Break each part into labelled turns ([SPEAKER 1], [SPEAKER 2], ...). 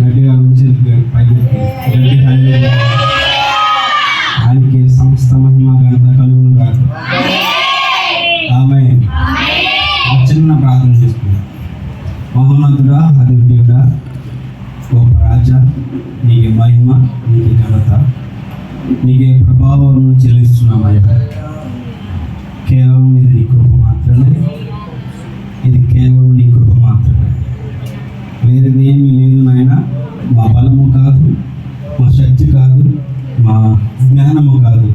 [SPEAKER 1] గట్టిగా నుంచి పైకి ఆయనకి సమస్త మహిమ ఘనత కలుగును గాక. ఆమేన్. చిన్న ప్రార్థన చేసుకుందాం. మహోన్నతుడా, అధిపతిగా, గొప్ప రాజా, నీకే మహిమ, నీకే ఘనత, నీకే ప్రభావం చెల్లిస్తున్నామయ్యా. కేవలం ఇది నీ కృప మాత్రమే, ఇది కేవలం నీ కృప మాత్రమే, వేరేది ఏమీ లేదు నాయన. మా బలము కాదు, మా శక్తి కాదు, మా జ్ఞానము కాదు.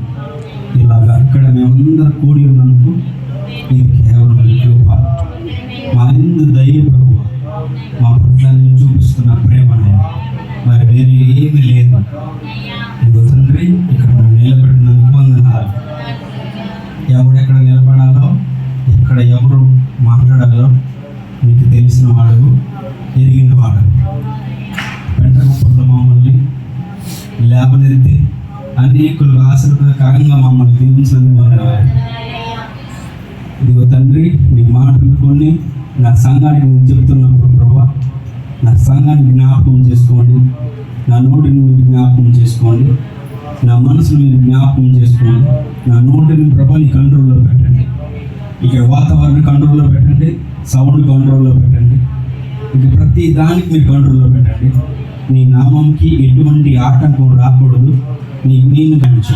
[SPEAKER 1] ఇలాగా అక్కడ మేమందరూ కూడి ఉన్నందుకు ఇది కేవలం నీ కృప. మా ఇందు దయ ప్రభువ, మా పట్ల నేను చూపిస్తున్న ప్రేమనైనా మరి వేరే ఏమీ లేదు. ఇదిగో తండ్రి, ఇక్కడ మేము నిలబెట్టినందుకు వందనాలు. ఎవడెక్కడ నిలబడాలో, ఎక్కడ ఎవరు మాట్లాడాలో మీకు తెలిసిన వాడు, ఎరిగిన వాడు. పెంటగొప్పట్లో మమ్మల్ని లేవనెత్తి అనేకులు ఆశీర్వాదకరంగా మమ్మల్ని దీవించినందుకు వందనాలు. ఇదిగో తండ్రి, మీ మాటలు కొన్ని నా సంఘానికి నేను చెప్తున్నప్పుడు ప్రభా, నా సంఘాన్ని జ్ఞాపకం చేసుకోండి, నా నోటిని మీరు జ్ఞాపకం చేసుకోండి, నా మనసును మీరు జ్ఞాపకం చేసుకోండి. నా నోటిని ప్రభాని కంట్రోల్లో పెట్టండి, ఇక్కడ వాతావరణం కంట్రోల్లో పెట్టండి, సౌండ్ కంట్రోల్లో పెట్టండి, ఇక ప్రతి దానికి మీరు కంట్రోల్లో పెట్టండి. నీ నామంకి ఎటువంటి ఆటంకం రాకూడదు. నేను కంచు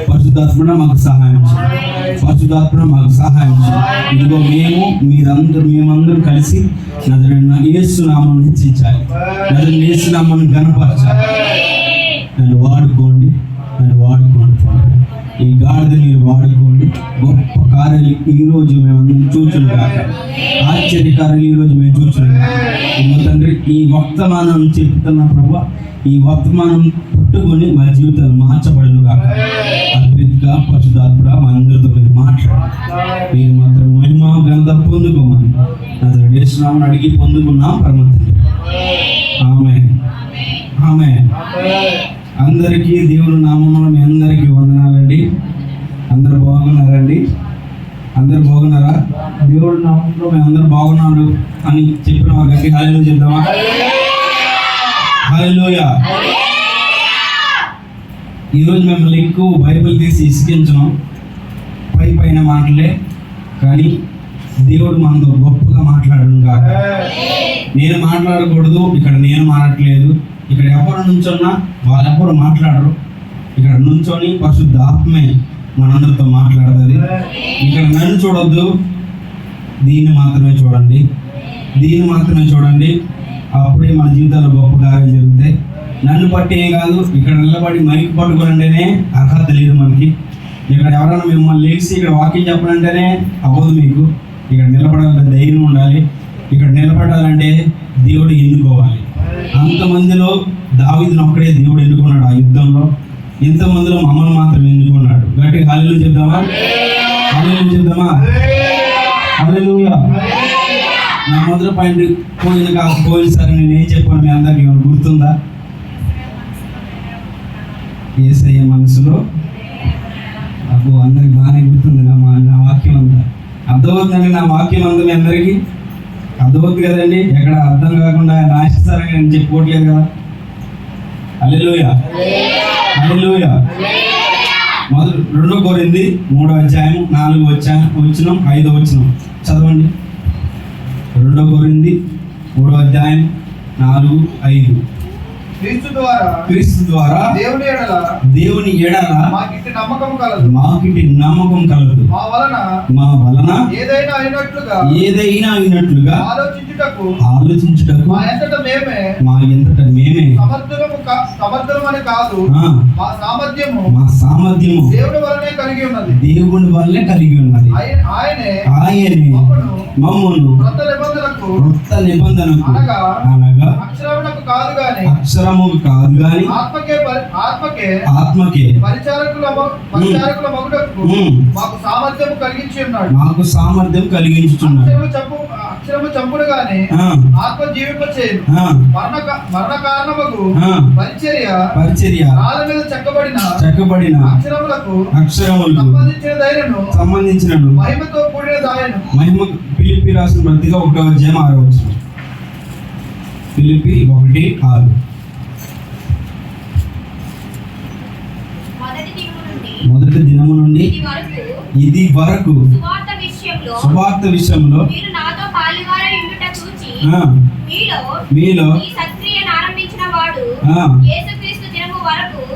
[SPEAKER 1] పరిశుద్ధాత్మ మాకు సహాయం చేయండి, పరిశుద్ధాత్మ మాకు సహాయం చేయండి. ఇదిగో మేమందరూ కలిసి నజరేయుడైన యేసు నామమును హెచ్చించాలి, నజరేయుడైన యేసు నామమును ఘనపరచాలి. నన్ను వాడుకోండి, నన్ను వాడుకోండి. ఈ గాడిద మీరు వాడుకోండి. గొప్ప కార్యాలు ఈరోజు మేము చూచున్నాక, ఆశ్చర్యకార్యాలు ఈరోజు మేము చూచున్నాక. తండ్రి, ఈ వర్తమానం చెప్తున్న ప్రభా, ఈ వర్తమానం పట్టుకొని మా జీవితాలు మార్చబడను కాక. అద్భుతంగా పరిశుద్ధాత్మ మా అందరితో మీరు మాట్లాడాలి. మీరు మాత్రం మహిమ ఘనత పొందుకోమని అతను వేస్తున్నామని అడిగి పొందుకున్నాం పరమతండ్రి. ఆమేన్, ఆమేన్. అందరికీ దేవుని నామములో మీ అందరికీ వందనాలండి. అందరు బాగున్నారండి? అందరు బాగున్నారా? దేవుడి నామంలో మేము అందరూ బాగున్నారు అని చెప్పిన వారికి హల్లెలూయా చెప్దామా? హల్లెలూయా. ఈరోజు మిమ్మల్ని ఎక్కువ బైబిల్ తీసి ఇసికించను, పైన మాటలే, కానీ దేవుడు మనతో గొప్పగా మాట్లాడను కాక. నేను మాట్లాడకూడదు, ఇక్కడ నేను మాట్లాడలేదు. ఇక్కడ ఎవరు నుంచున్నా వాళ్ళెవరు మాట్లాడరు. ఇక్కడ నుంచొని పరిశుద్ధ ఆత్మే మనందరితో మాట్లాడుతుంది. ఇక్కడ నన్ను చూడొద్దు, దీన్ని మాత్రమే చూడండి, దీన్ని మాత్రమే చూడండి. అప్పుడే మన జీవితాల్లో గొప్ప కార్యాలు జరుగుతాయి. నన్ను బట్టి ఏం కాదు, ఇక్కడ నిలబడి మైక్ పట్టుకోవాలంటేనే అర్హత లేదు మనకి. ఇక్కడ ఎవరైనా మిమ్మల్ని లేచి ఇక్కడ వాకింగ్ చెప్పాలంటేనే అవ్వదు మీకు. ఇక్కడ నిలబడాలంటే ధైర్యం ఉండాలి. ఇక్కడ నిలబడాలంటే దేవుడు ఎన్నుకోవాలి. అంతమందిలో దావీదును ఒక్కడే దేవుడు ఎన్నుకున్నాడు. ఆ యుద్ధంలో ఇంతమందిలో మమ్మల్ని మాత్రం ఎన్నుకున్నాడు. గట్టిగా హల్లెలూయా చెప్దామా? హల్లెలూయా చెప్దామా? హల్లెలూయా. నా మొదటి పాయింట్ పోయినసారి నేను ఏం చెప్పాను మీ అందరికి ఏమైనా గుర్తుందా? యేసయ్య మనసులో అబ్బో అందరికి బాగానే గుర్తుంది. నా వాక్యం అంతా అర్థమవుతుందండి. నా వాక్యం అంతా మీ అందరికీ అర్థమవుతుంది కదండి. ఎక్కడ అర్థం కాకుండా నాశిస్తారని నేను చెప్పుకోవట్లేదు కదా. హల్లెలూయా, హల్లెలూయా. మొదలు 2 కొరింథీ 3వ అధ్యాయం 4వ వచనం 5వ వచనం చదవండి. 2 కొరింథీ 3వ అధ్యాయం 4, 5. క్రీస్తు ద్వారా దేవుని ఎడల మాకిటి నమ్మకం కలదు. మా వలన ఏదైనా అయినట్లుగా ఆలోచించుటకు మా ఎంతట మేమే సమర్థులమని కాదు, మా సామర్థ్యము దేవుని వల్లనే కలిగి ఉన్నది. ఆయనే మమ్మును క్రొత్త నిబంధనకు అనగా అక్షరమునకు కాదు గాని ఆత్మకే పరిచారకుల మగుటకు మాకు సామర్థ్యం కలిగించుచున్నాడు. అక్షరము చంపుడు గాని ఆత్మ జీవింపచేయు. మరణ కారణముకు పరిచర్య రాళ్ళ మీద చెక్కబడిన అక్షరములకు సంబంధించిన మహిమతో కూడిన దాయను. మహిమ ఫిలిప్పీ రాసిన పత్రిక 1వ అధ్యాయం 6వ వచనం. ఫిలిప్పి 1:6. మొదటి దినము నుండి ఇది వరకు సువార్త విషయంలో మీలో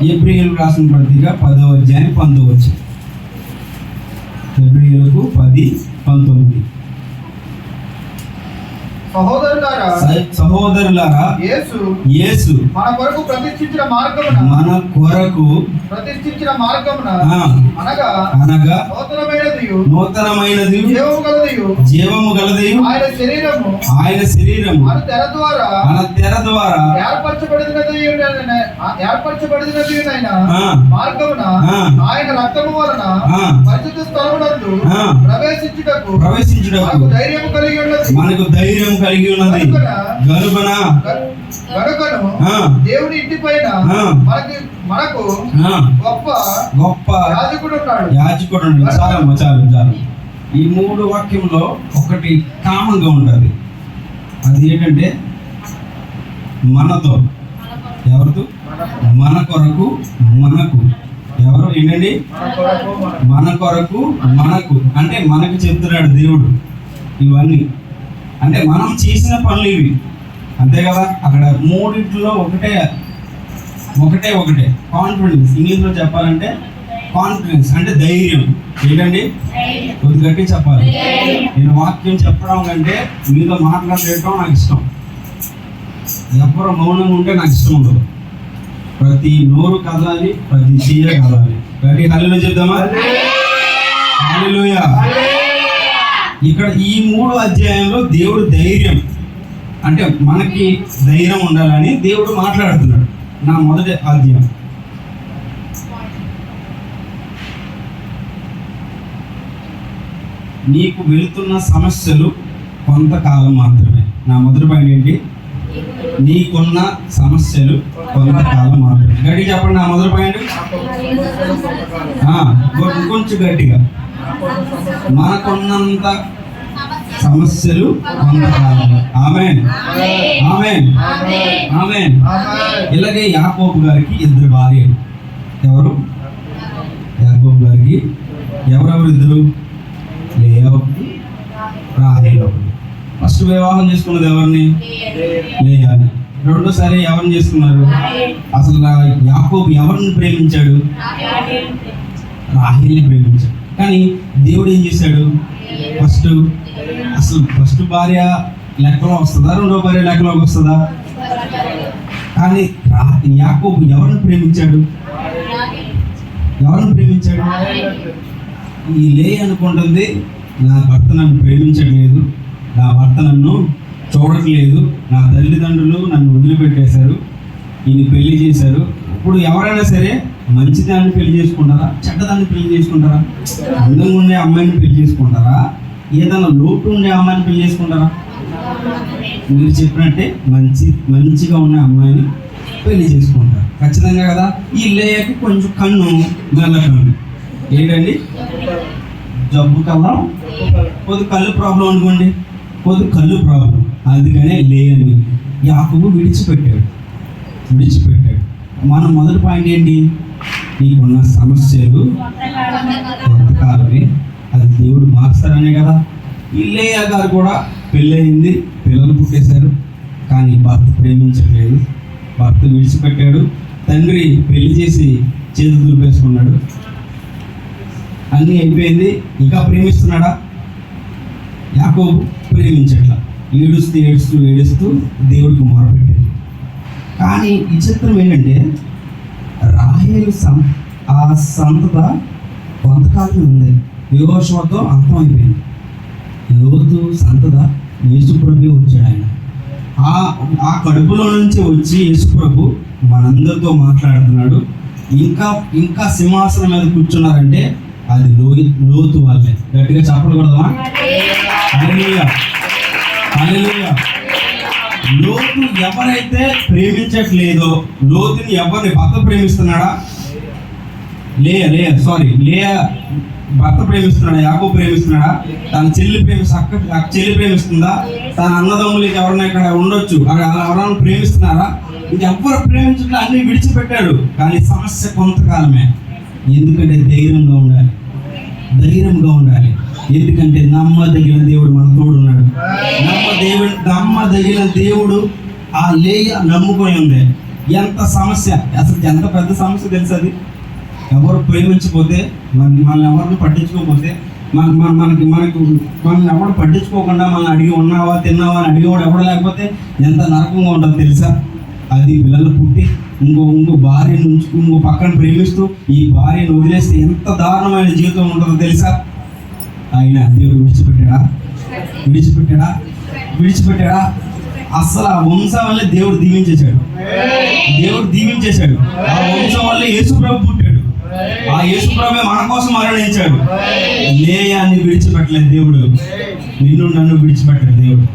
[SPEAKER 1] హెబ్రీయులకు రాసిన పత్రిక 10వ అధ్యాయం 19. హెబ్రీయులకు 10:19. సహోదరులారా, యేసు మన కొరకు ప్రతిష్ఠించిన మార్గమున అనగా నూతనమైనది జీవము గలది ఆయన శరీరము మన తెర ద్వారా ఏర్పరచబడినది మార్గమున ఆయన రక్తము వలన పరిశుద్ధ స్థలమునందు ప్రవేశించుటకు మనకు ధైర్యం కలిగి ఉన్నది గనుకను దేవుని ఇంటి పైన మనకు గొప్ప యాజకుడు ఉన్నాడు. చాలు. ఈ 3 వాక్యంలో ఒకటి కామన్ గా ఉంటుంది. అది ఏంటంటే మనతో, ఎవరితో? మన కొరకు మనకు. ఎవరు ఏంటండి? మన కొరకు మనకు అంటే మనకు చెప్తున్నాడు దేవుడు ఇవన్నీ. అంటే మనం చేసిన పనులు ఇవి, అంతే కదా. అక్కడ మూడిట్లో ఒకటే కాన్ఫిడెన్స్. ఇంగ్లీష్లో చెప్పాలంటే కాన్ఫిడెన్స్ అంటే ధైర్యం. ఏంటండి? కొద్ది గట్టి చెప్పాలి. నేను వాక్యం చెప్పడం కంటే మీతో మాట్లాడటం నాకు ఇష్టం. ఎవరు మౌనంగా ఉంటే నాకు ఇష్టం ఉండదు. ప్రతి నోరు కదలాలి, ప్రతి చీర కదలాలి. గట్టి హల్లెలూయా చెప్దామా? హల్లెలూయా. ఇక్కడ ఈ 3 అధ్యాయంలో దేవుడు ధైర్యం అంటే మనకి ధైర్యం ఉండాలని దేవుడు మాట్లాడుతున్నాడు. నా మొదటి అధ్యాయం నీకు వెళుతున్న సమస్యలు కొంతకాలం మాత్రమే. నా మొదటి పాయింట్ ఏంటి? నీకున్న సమస్యలు కొంతకాలం మాత్రమే. గట్టి చెప్పండి. నా మొదటి పాయింట్ కొంచెం గట్టిగా. మనకున్నంత సమస్యలు కొంతకాలం. ఆమేన్. ఇలాగే యాకోబు గారికి 2 భార్యలు. ఎవరు? యాకోబు గారికి ఎవరెవరు 2? లేయా, రాహేలు. ఫస్ట్ వివాహం చేసుకున్నది ఎవరిని? లేయాని. రెండోసారి ఎవరిని చేసుకున్నారు? అసలు యాకోబు ఎవరిని ప్రేమించాడు? రాహేల్ని ప్రేమించాడు. కానీ దేవుడు ఏం చేశాడు? ఫస్ట్ భార్య లెక్కలో వస్తుందా? రెండో భార్య లెక్కలోకి వస్తుందా? కానీ యాకోబు ఎవరిని ప్రేమించాడు? ఈ లే అనుకుంటుంది, నా భర్త నన్ను ప్రేమించట్లేదు, నా భర్త నన్ను చూడట్లేదు, నా తల్లిదండ్రులు నన్ను వదిలిపెట్టేశారు, ఈయన పెళ్లి చేశారు. ఇప్పుడు ఎవరైనా సరే మంచిదాన్ని పెళ్లి చేసుకుంటారా, చెడ్డదాన్ని పెళ్లి చేసుకుంటారా? అందంగా ఉండే అమ్మాయిని పెళ్లి చేసుకుంటారా, ఏదైనా లోటు ఉండే అమ్మాయిని పెళ్లి చేసుకుంటారా? మీరు చెప్పినట్టే మంచిగా ఉన్న అమ్మాయిని పెళ్లి చేసుకుంటారు ఖచ్చితంగా కదా. ఈ లేయకి కొంచెం కన్ను మెల్ల కన్ను. ఏంటండి? జబ్బు కల్లా కొద్ది కళ్ళు ప్రాబ్లం అనుకోండి, కొద్ది కళ్ళు ప్రాబ్లం. అందుకనే లే అని యాకోబు విడిచిపెట్టాడు. మన మొదటి పాయింట్ ఏంటి? నీకున్న సమస్యలు కొంతకాలమే, అది దేవుడు మార్స్తారనే కదా. ఈ లేయా గారు కూడా పెళ్ళయింది, పిల్లలు పుట్టేశారు, కానీ భర్త ప్రేమించట్లేదు, భర్త విడిచిపెట్టాడు. తండ్రి పెళ్లి చేసి చేతులు దులిపేసుకున్నాడు. అన్నీ అయిపోయింది, ఇంకా ప్రేమిస్తున్నాడా? యాకోబు ప్రేమించట్లా. ఏడుస్తూ దేవుడికి మొరపెట్టింది. కానీ ఈ చిత్రం ఏంటంటే రాహేలు ఆ సంతత కొంతకాలం ఉంది, యెహోషువతో అంతం అయిపోయింది. లోతు సంతత యేసుప్రభు వచ్చాడు. ఆయన ఆ కడుపులో నుంచి వచ్చి యేసుప్రభు మనందరితో మాట్లాడుతున్నాడు. ఇంకా సింహాసనం మీద కూర్చున్నారంటే అది లోతు వాళ్ళే. గట్టిగా చెప్పకూడదా? హల్లెలూయా. లోతు ఎవరైతే ప్రేమించట్లేదో, లోతుని ఎవరిని భర్త ప్రేమిస్తున్నాడా? లేయా భర్త ప్రేమిస్తున్నాడా, యాకోబు ప్రేమిస్తున్నాడా, తన చెల్లి అక్క చెల్లి ప్రేమిస్తుందా, తన అన్నదమ్ములకి ఎవరైనా ఇక్కడ ఉండొచ్చు అక్కడ ఎవరైనా ప్రేమిస్తున్నారా? ఇంకెవ్వరు ప్రేమించట్లే, అన్ని విడిచిపెట్టాడు. కానీ సమస్య కొంతకాలమే. ఎందుకంటే ధైర్యంగా ఉండాలి, ధైర్యంగా ఉండాలి. ఎందుకంటే నమ్మదగిన దేవుడు మన తోడు ఉన్నాడు. నమ్మదగిన దేవుడు ఆ లేయ నమ్ముకొని ఉంది. ఎంత సమస్య, అసలు ఎంత పెద్ద సమస్య తెలుసు అది. ఎవరు ప్రేమించకపోతే, మనల్ని ఎవరిని పట్టించుకోకపోతే, మనల్ని ఎవరు పట్టించుకోకుండా మనల్ని అడిగి ఉన్నావా తిన్నావా అని అడిగేవాడు ఎవరు లేకపోతే ఎంత నరకంగా ఉంటుందో తెలుసా? అది పిల్లలు పుట్టి ఇంకో భార్యను ఇంకో పక్కన ప్రేమిస్తూ ఈ భార్యను వదిలేస్తే ఎంత దారుణమైన జీవితం ఉంటుందో తెలుసా? ఆయన దేవుడు విడిచిపెట్టాడా? అసలు ఆ వంశం వల్లే దేవుడు దీవించేశాడు. ఆ వంశం వల్లే యేసుప్రభు పుట్టాడు. ఆ యేసుప్రభు మన కోసం మరణించాడు. లేయాన్ని విడిచిపెట్టలేదు దేవుడు, నిన్ను నన్ను విడిచిపెట్టాడు దేవుడు.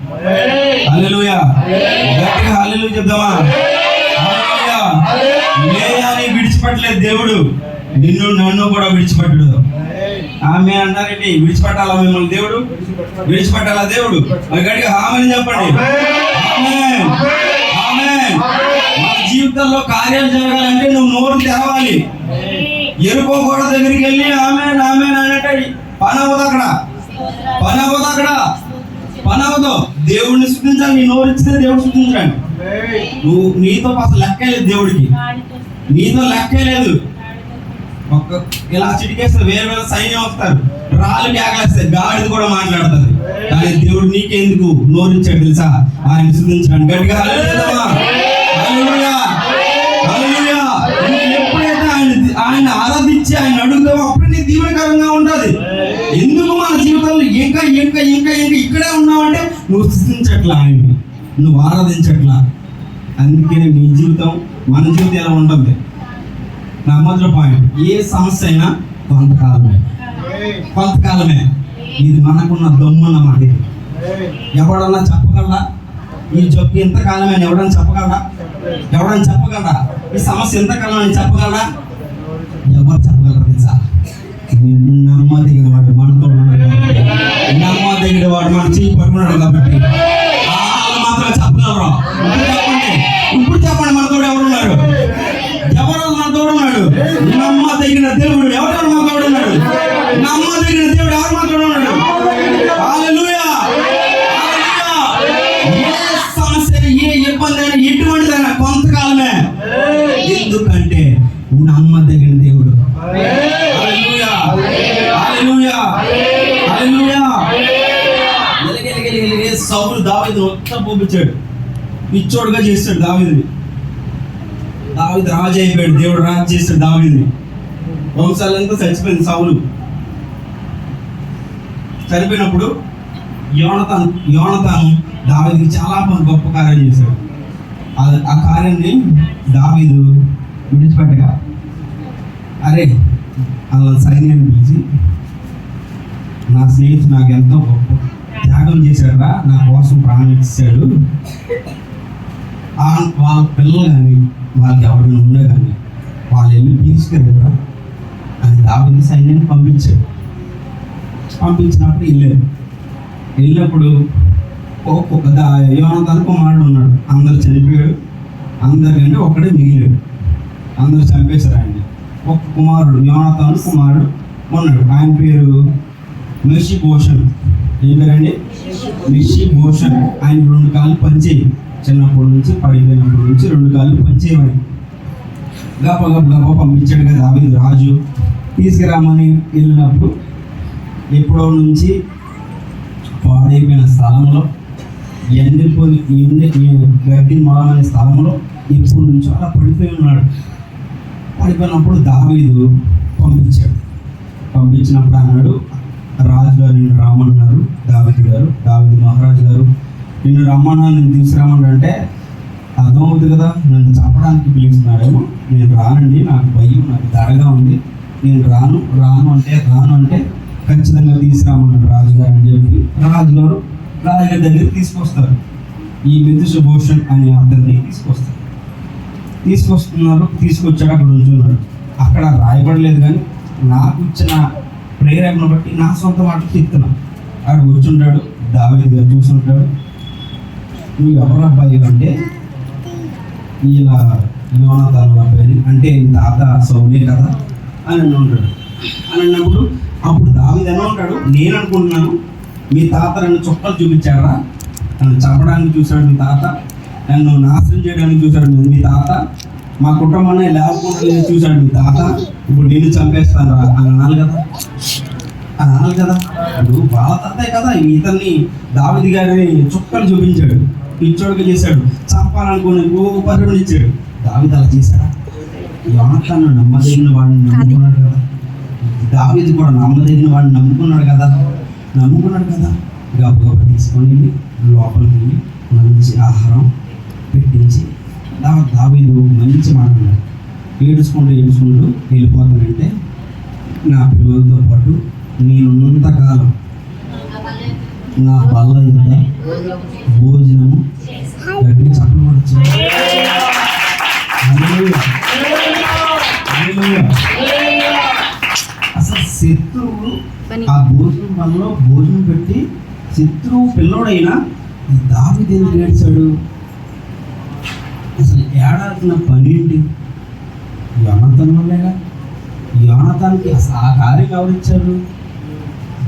[SPEAKER 1] హల్లెలూయా, గట్టిగా హల్లెలూయా చెప్దామా? హల్లెలూయా. లేయాన్ని విడిచిపెట్టలేదు దేవుడు, నిన్ను నన్ను కూడా విడిచిపెట్టాడు. ఆమె అన్నారండి, విడిచిపెట్టాలా మిమ్మల్ని దేవుడు? విడిచిపెట్టాలా దేవుడు? గట్టిగా ఆమెను చెప్పండి. మన జీవితంలో కార్యాలు జరగాలంటే నువ్వు నోరు తెరవాలి. ఎరుకో గోడ దగ్గరికి వెళ్ళి ఆమె అంటే పని అవ్వదు. దేవుడిని స్తుతించాలి. నీ నోరు ఇచ్చితే దేవుడు స్తుతించండి. నువ్వు నీతో అసలు లెక్కే లేదు, దేవుడికి నీతో లెక్కే లేదు. ఇలా చిటికేస్తే వేరే సైన్యం వస్తారు, రాళ్ళు కేకలేస్తాయి, గాడిది కూడా మాట్లాడుతుంది. కానీ దేవుడు నీకెందుకు నోరించాడు తెలుసా? ఆయన స్తుతించండి. గట్టిగా ఎప్పుడైతే ఆయన ఆరాధించి ఆయన అడుగుతావో అప్పుడు నీ దీవెనకరంగా ఉంటుంది. ఎందుకు మన జీవితంలో ఇంకా ఇక్కడే ఉన్నావంటే నువ్వు స్తుతించట్లా, ఆయన్ని నువ్వు ఆరాధించట్లా. అందుకే నీ జీవితం మన జీవితం ఎలా ఉంటుంది? నా మొదటి పాయింట్, ఏ సమస్య అయినా కొంతకాలమే. ఇది మనకున్న దమ్మున్నమాట. ఎవడన్నా చెప్పగలరా ఈ జబ్బు ఎంతకాలమే? ఎవడన్నా చెప్పగలరా ఈ సమస్య ఎంతకాలం అని చెప్పగలరా? ఎవరు చెప్పగలరా తెలుసా? నమ్మదగిన వాడు మనతో ఉన్నాడు కాబట్టి, నమ్మదగిన వాడు మన చెయ్యి పట్టుకున్నాడు కాబట్టి వాళ్ళు మాత్రం చెప్పగలరు. ఇప్పుడు చెప్పండి మనతో ఎవరున్నారు? ఎవరు మన తోడు ఉన్నాడు? నమ్మదగిన దేవుడు. ఎవరు మన తోడు ఉన్నాడు? నమ్మదగిన దేవుడు. ఎవరు మన తోడు ఉన్నాడు? హల్లెలూయా. ఏ సమస్య, ఏ ఇబ్బంది అయినా, ఎటువంటిదైనా కొంతకాలమే. ఎందుకంటే నమ్మదగిన దేవుడు. హల్లెలూయా. సౌలు దావీదును మొత్తం పంపించాడు, పిచ్చోడుగా చేస్తాడు దావీదుని. దావీదు రాజు అయిపోయాడు, దేవుడు రాజు చేస్తాడు దావీదుని. వంశాలంతా చచ్చిపోయింది. సౌలు చనిపోయినప్పుడు యోనతాను దావీదుకి చాలా గొప్ప కార్యాలు చేశాడు. ఆ కార్యాన్ని దావీదు విడిచిపెట్టగా, అరే అలా సైన్యాన్ని పిలిచి, నా స్నేహితుడు నాకు ఎంతో గొప్ప త్యాగం చేశాడురా, నా కోసం ప్రాణం ఇచ్చాడు, వాళ్ళ పిల్లలు కానీ వాళ్ళకి ఎవరైనా ఉండే కానీ వాళ్ళు వెళ్ళి తీసుకెళ్ళరా అని దావీదు సైన్యాన్ని పంపించినప్పుడు వెళ్ళినప్పుడు యోనాతాను కుమారుడు ఉన్నాడు. అందరు చనిపోయాడు, అందరికంటే ఒకడే మిగిలాడు. అందరూ చంపేశారు ఆయన్ని. ఒక కుమారుడు, యోనాతాను కుమారుడు ఉన్నాడు. ఆయన పేరు మెషీబోషత్. ఏం పేరండి? మెషీబోషత్. ఆయన 2 కాళ్ళు పనిచేయి. చిన్నప్పటి నుంచి పడిపోయినప్పటి నుంచి 2 కాళ్ళు పనిచేయమని గప్ప పంపించాడు కదా దావీదు రాజు. తీసుకురామని వెళ్ళినప్పుడు ఎప్పుడో నుంచి పాడైపోయిన స్థలంలో, ఎండిపోయి గడ్డి మొలమనే స్థలంలో ఎప్పటి నుంచో అలా పడిపోయి ఉన్నాడు. పడిపోయినప్పుడు దావీదు పంపించినప్పుడు అన్నాడు, రాజుగారు నిన్ను రమ్మన్నారు, దావీదు మహారాజు గారు నిన్ను రమ్మన్నా, నేను తీసుకురామన్నా అంటే అర్థమవుతుంది కదా, నన్ను చంపడానికి పిలుస్తున్నాడేమో. నేను రానండి, నాకు భయం, నాకు దడగా ఉంది, నేను రాను అంటే ఖచ్చితంగా తీసుకురామన్నాడు రాజుగారు అని చెప్పి రాజుగారి దగ్గరికి తీసుకొస్తారు. ఈ మెఫీబోషత్ అనే అతన్ని తీసుకొచ్చాడు. అక్కడ ఉంచున్నాడు. అక్కడ రాయబడలేదు కానీ నాకు ఇచ్చిన ప్రేరేపణ బట్టి నా సొంత మాటలు చెప్తున్నా. ఆడు కూర్చుంటాడు, దావీదు గారు చూసుంటాడు, నువ్వు ఎవరు అబ్బాయి అంటే ఇలా యోనాతాను అబ్బాయి అంటే తాత సౌలే కదా అని ఉంటాడు. అని అన్నప్పుడు అప్పుడు దావీదు అని ఉంటాడు, నేను అనుకుంటున్నాను మీ తాత నన్ను చుక్కలు చూపించారా, నన్ను చంపడానికి చూశాడు మీ తాత, నన్ను నాశనం చేయడానికి చూశాడు మీ తాత, మా కుటుంబాన్ని లేకుండా చూశాడు మీ తాత, ఇప్పుడు నేను చంపేస్తాను రా అని అనాలి కదా. అనాలి కదా. ఇప్పుడు వాళ్ళ తాతే కదా ఇతన్ని దావీదు గారిని చుక్కలు చూపించాడు, పిచ్చోడికి చేశాడు, చంపాలనుకుని పరుడు ఇచ్చాడు. దావీదు అలా చేశాడా? యోనాతాను నమ్మదగిన వాడిని నమ్ముకున్నాడు కదా. దావీదు కూడా నమ్మదగిన వాడిని నమ్ముకున్నాడు కదా. గబగబా తీసుకొని లోపలికి వెళ్ళి మంచి ఆహారం పెట్టించి దావీదు మంచి మాట్లాడాడు. ఏడుచుకుంటూ వెళ్ళిపోతానంటే నా పిల్లలతో పాటు నేనున్నంతకాలం నా బల్ల యొక్క భోజనము గట్టి చప్పబడచ్చు. అసలు శత్రువు ఆ భోజనం వల్ల భోజనం పెట్టి శత్రువు పిల్లోడైనా దావీదు ఎందుకు ఏడ్చాడు? అసలు ఏడాల్సిన పని ఏంటి? యోనాతాను వల్లేగా. యోనాతానుకి అసలు ఆ కార్యం ఎవరిచ్చారు?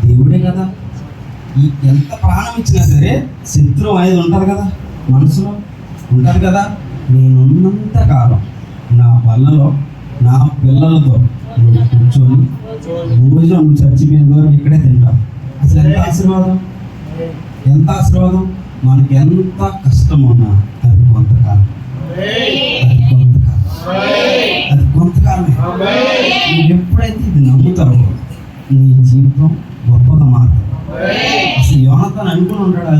[SPEAKER 1] దేవుడే కదా. ఎంత ప్రాణం ఇచ్చినా సరే శత్రువు అనేది ఉంటుంది కదా, మనసులో ఉంటుంది కదా. నేనున్నంత కాలం నా బల్లలో నా పిల్లలతో కూర్చొని భోజనం చచ్చిపోయిన వరకు ఇక్కడే తింటాం. అసలు ఎంత ఆశీర్వాదం. మనకి ఎంత కష్టం ఉన్నా అది కొంతకాలం, అది కొంతకాలమే. నువ్వు ఎప్పుడైతే ఇది నమ్ముతావో నీ జీవితం గొప్పగా మారుతుంది. అసలు యోనాతాను అనుకుని ఉంటాడా?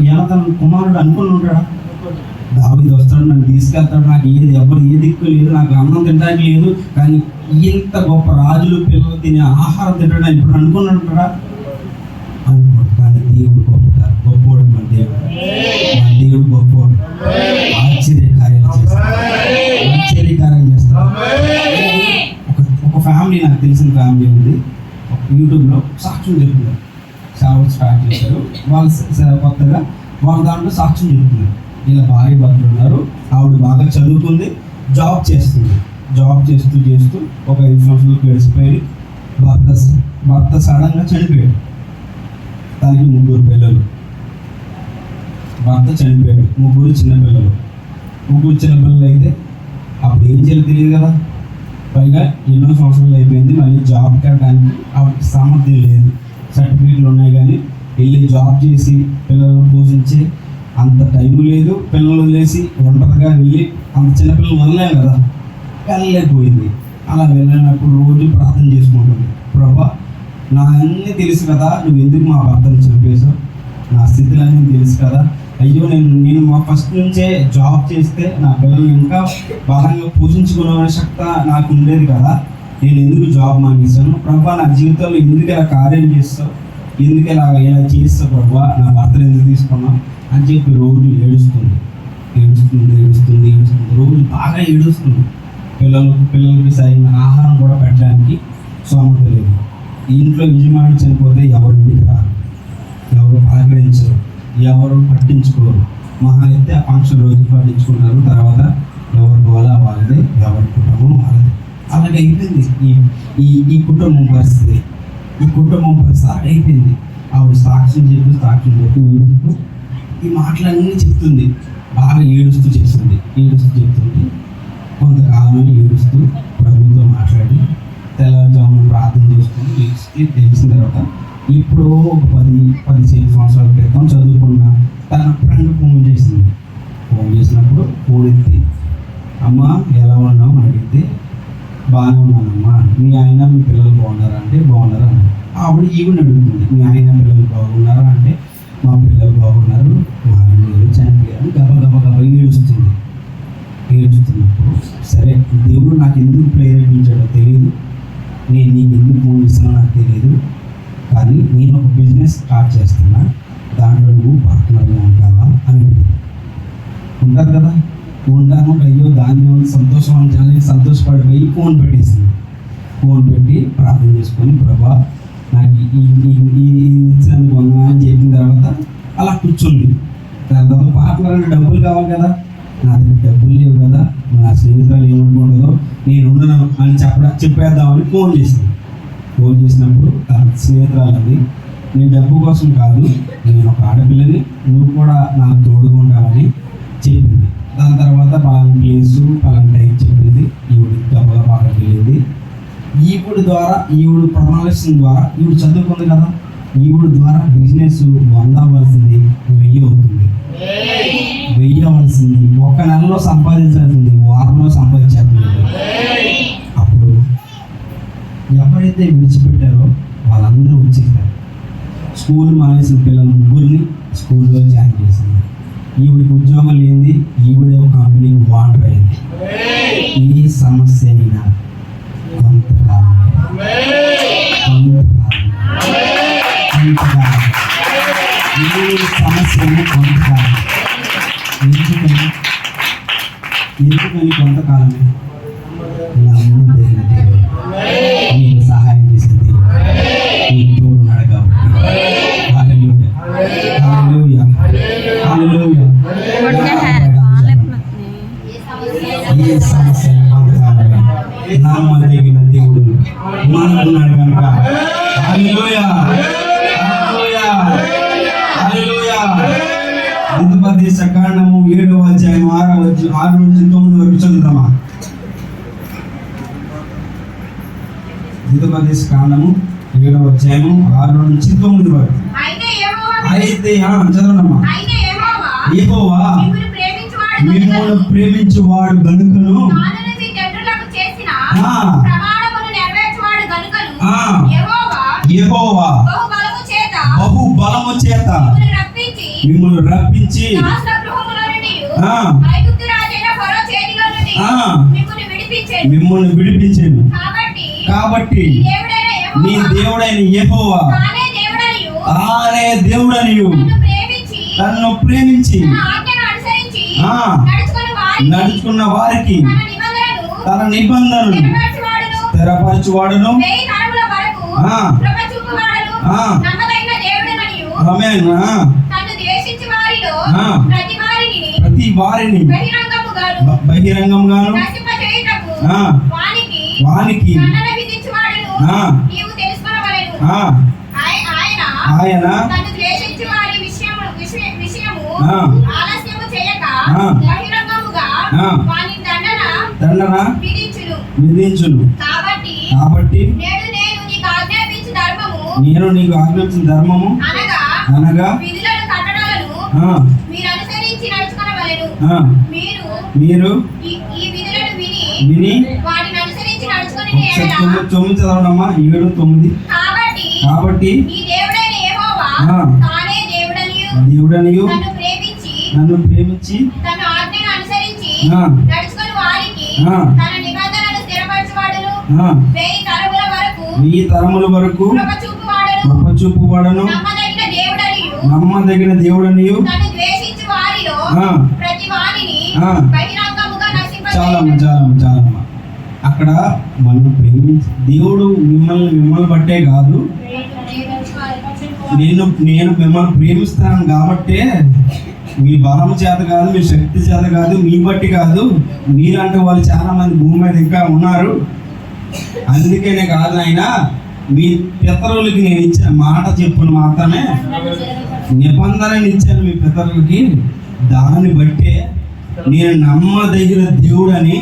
[SPEAKER 1] యోనాతాను కుమారుడు అనుకుని ఉంటాడా? దావీదు వస్తాడు, నన్ను తీసుకెళ్తాడు, నాకు ఎవరు ఏ దిక్కు లేదు, నాకు అన్నం తినడానికి లేదు, కానీ ఇంత గొప్ప రాజులు పిల్లలు తినే ఆహారం తింటాడు అని ఇప్పుడు అనుకుని ఉంటాడా? అనుకోడు. కానీ దేవుడు గొప్పోడు. మన దేవుడు గొప్పోడు. ఆశ్చర్యకార్యాలు చేస్తాడు. ఒక ఫ్యామిలీ, నాకు తెలిసిన ఫ్యామిలీ ఉంది, యూట్యూబ్లో సాక్ష్యం చెప్తున్నారు. సేవలు స్టార్ట్ చేశారు వాళ్ళు కొత్తగా. వాళ్ళ దాంట్లో సాక్ష్యం చెప్తున్నారు. ఇలా భార్య భర్తలు ఉన్నారు. ఆవిడ బాగా చదువుకుంది, జాబ్ చేస్తుంది. జాబ్ చేస్తూ ఒక 5 సంవత్సరాలు గడిచిపోయి భర్త సడన్గా చనిపోయాడు. తనకి 3 పిల్లలు. భర్త చనిపోయాడు, 3 చిన్నపిల్లలు. 3 చిన్నపిల్లలు అయితే అప్పుడు ఏం చేయాలో తెలియదు కదా. పైగా ఎన్నో సంవత్సరాలు అయిపోయింది, మళ్ళీ జాబ్ కట్టడానికి ఆవిడకి సామర్థ్యం లేదు. సర్టిఫికేట్లు ఉన్నాయి కానీ వెళ్ళి జాబ్ చేసి పిల్లలను పోషించి అంత టైం లేదు. పిల్లలు వదిలేసి ఒంటరిగా వెళ్ళి అంత చిన్నపిల్లలు వదలేము కదా, వెళ్ళలేకపోయింది. అలా వెళ్ళినప్పుడు రోజు ప్రార్థన చేసుకుంటుంది. ప్రభా, నా అన్నీ తెలుసు కదా, నువ్వు ఎందుకు మా భర్తను చంపేశావు? నా స్థితులన్నీ తెలుసు కదా. అయ్యో నేను మా ఫస్ట్ నుంచే జాబ్ చేస్తే నా పిల్లల్ని ఇంకా బలంగా పోషించుకునే శక్తి నాకు ఉండేది కదా, నేను ఎందుకు జాబ్ మానేశాను? ప్రభా, నా జీవితంలో ఎందుకు ఇలా కార్యం చేస్తావు, ఎందుకు ఇలా చేస్తావు ప్రభా, నా భర్తను ఎందుకు తీసుకున్నావు అని చెప్పి రోజు ఏడుస్తుంది. రోజు బాగా ఏడుస్తుంది. పిల్లలకి సరైన ఆహారం కూడా పెట్టడానికి సోమత లేదు. ఇంట్లో యజమాని చనిపోతే ఎవరు ఇంటికి రారు, ఎవరు పలకరించరు, ఎవరు పట్టించుకోరు. మహా అయితే ఆ ఫంక్షన్ రోజు పట్టించుకుంటారు, తర్వాత ఎవరి గోళ వాళ్ళదే, ఎవరి కుటుంబం వాళ్ళదే. అలాగే అయిపోయింది ఈ కుటుంబం పరిస్థితి. అయిపోయింది. ఆవిడ సాక్ష్యం చెప్పి ఈ మాటలన్నీ చెప్తుంది. బాగా ఏడుస్తూ చెప్తుంది. కొంతకాలం ఏడుస్తూ ప్రభుత్వం మాట్లాడి తెల్లవారుజామున ప్రార్థన చేసుకుని తెలిసిన తర్వాత ఇప్పుడు ఒక 10-15 సంవత్సరాల క్రితం చదువుకున్న తన ఫ్రెండ్ ఫోన్ చేసినప్పుడు ఫోన్ ఎత్తి, అమ్మ ఎలా ఉన్నావు అని అడిగితే, బాగానే ఉన్నానమ్మా, మీ ఆయన మీ పిల్లలు బాగున్నారా అంటే బాగున్నారా అని. ఆవిడ ఈవిడ అడుగుతుంది, మీ ఆయన పిల్లలు బాగున్నారా అంటే మా పిల్లలు బాగున్నారు, మా ఆయన చనిపోయారు. గబగబా ఏడుస్తున్నప్పుడు సరే దేవుడు నాకు ఎందుకు ప్రేరేపించాడో తెలియదు, నేను నీకు ఎందుకు ఫోన్ ఇస్తానో నాకు తెలియదు, కానీ నేను ఒక బిజినెస్ స్టార్ట్ చేస్తున్నా, దాంట్లో నువ్వు పార్ట్నర్గా ఉంటావా అని. ఉంటారు కదా, ఉంటాను. అయ్యో దాన్ని సంతోషపడిపోయి ఫోన్ పెట్టి ప్రార్థన చేసుకొని, ప్రభా నాకు ఇచ్చినందుకు అని చెప్పిన తర్వాత అలా కూర్చుంది. తర్వాత పార్ట్నర్ డబ్బులు కావాలి కదా, నా దగ్గర డబ్బులు లేవు కదా, నా స్నేహితులు ఏమనుకుంటుందో నేను ఉండను అని చెప్పేద్దామని ఫోన్ చేసింది. ఫోన్ చేసినప్పుడు తన స్నేహితురాలది, నేను డబ్బు కోసం కాదు, నేను ఒక ఆడపిల్లని, నువ్వు కూడా నాకు తోడుగా ఉండాలని చెప్పింది. దాని తర్వాత పలానా ప్లేసు పలానా టైం చెప్పింది. ఈవిడ గబగబా అక్కడికి వెళ్ళింది. ఈవిడ ప్రణాళిక ద్వారా ఈవిడ చదువుకుంది కదా, ఈవిడ ద్వారా బిజినెస్ 100 అవ్వాల్సింది 1000 అవుతుంది. 1000 అవ్వాల్సింది ఒక్క నెలలో సంపాదించాల్సింది వారంలో సంపాదించట్లేదు. అప్పుడు ఎవరైతే విడిచిపెట్టారో వాళ్ళందరూ వచ్చేసారు. స్కూల్ మానేసిన పిల్లలు 3 స్కూల్లో జాయిన్ చేసింది. ఈవిడికి ఉద్యోగం లేనిది, ఈవిడ ఒక కంపెనీకి ఓనర్ అయింది. ఈ సమస్య అయినా కొంతకాలం ఈ సమస్యను కొంతకాలం ఎందుకని కొంతకాలమే నమ్మదగిన దేవుడు, నీకు సహాయం చేసే దేవుడు, నీకు తోడున్నాడు కాబట్టి. హల్లెలూయా, హల్లెలూయా, హల్లెలూయా. ఏ సమస్య కొంతకాలమే నమ్మదగిన దేవుడు మనకున్నాడు కనుక. హల్లెలూయా, హల్లెలూయా, హల్లెలూయా. ద్వితీయోపదేశ కాండము 7వ అధ్యాయం 6 నుంచి 9 వరకు చదువుతామా? ద్వితీయోపదేశ కాండము 7వ అధ్యాయం 6 నుంచి 9 వరకు. అయితే చదవనమ్మా. యెహోవా మిమ్మల్ని ప్రేమించువాడు గనుకను, యెహోవా బహు బలము చేత మిమ్మల్ని రప్పించి మిమ్మల్ని విడిపించాను. కాబట్టి నీ దేవుడైన యెహోవా తానే దేవుడనియు తన్ను ప్రేమించి నడుచుకున్న వారికి తన నిబంధనలు స్థిరపరచువాడును. ప్రతి వారిని బహిరంగంగాను వానికి ఆయన దండన విధించును. కాబట్టి నేను నీకు ఆజ్ఞాపించిన ధర్మము అనగా మీరు విని 9 చదవడమ్మా. 7, 9. కాబట్టి దేవుడనియు నన్ను ప్రేమించి ఈ తరముల వరకు కృప చూపువాడను, నమ్మదగిన దేవుడనియు. చాలమ్మా. అక్కడ మనం ప్రేమించి దేవుడు మిమ్మల్ని బట్టే కాదు, నేను మిమ్మల్ని ప్రేమిస్తాను కాబట్టే, మీ బలం చేత కాదు, మీ శక్తి చేత కాదు, మీ బట్టి కాదు. మీలాంటి వాళ్ళు చాలా మంది భూమి మీద ఇంకా ఉన్నారు. అందుకనే కాదు ఆయన మీ పితరులకి నేను ఇచ్చిన మాట చెప్పును మాత్రమే నిబంధనని ఇచ్చాను మీ పితరులకి. దాన్ని బట్టే నేను నమ్మదగిన దేవుడని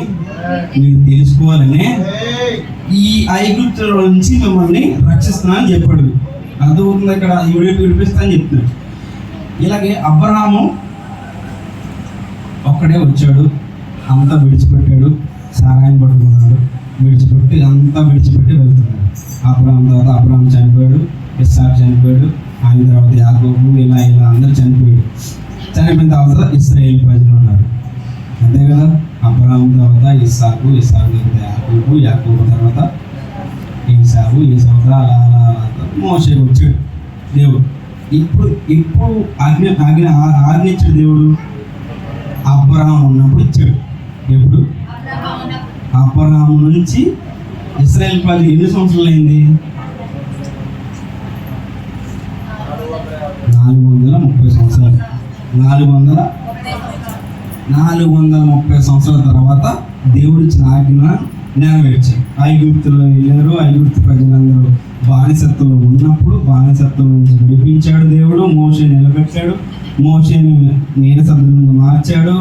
[SPEAKER 1] మీరు తెలుసుకోవాలని ఈ ఐగుప్తుల నుంచి మిమ్మల్ని రక్షిస్తున్నానని చెప్పాడు. అర్థమవుతుంది ఇక్కడ, విడిపిస్తానని చెప్తున్నాడు. ఇలాగే అబ్రహాము ఒక్కడే వచ్చాడు, అంతా విడిచిపెట్టాడు, సారాయం పట్టుకున్నాడు, అంతా విడిచిపెట్టి వెళ్తున్నాడు. అబ్రహాం చనిపోయాడు, ఇస్సాకు చనిపోయాడు, ఆయన తర్వాత యాకోబు, ఇలా అందరూ చనిపోయాడు. చనిపోయిన తర్వాత ఇశ్రాయేలు ప్రజలు ఉన్నారు, అంతే కదా. అబ్రహాం తర్వాత ఇస్సాకు తర్వాత యాకోబు తర్వాత ఈసాకు తర్వాత అలా మోషే వచ్చాడు దేవుడు. ఇప్పుడు ఆజ్ఞించాడు దేవుడు అబ్రహాం ఉన్నప్పుడు ఇచ్చాడు. ఎప్పుడు? అబ్రహాం నుంచి ఇశ్రాయేలు ప్రజలు ఎన్ని సంవత్సరాలు అయింది? 430 సంవత్సరాలు. 430 సంవత్సరాల తర్వాత దేవుడు ఇచ్చిన ఆజ్ఞ నెరవేర్చారు. ఐగుప్తులో వెళ్ళారు. ఐగుప్తు ప్రజలందరూ బానిసత్వంలో ఉన్నప్పుడు బానిసత్వం నుంచి విడిపించాడు దేవుడు. మోషే నిలబెట్టాడు. మోషేని నీరసంగా మార్చాడు.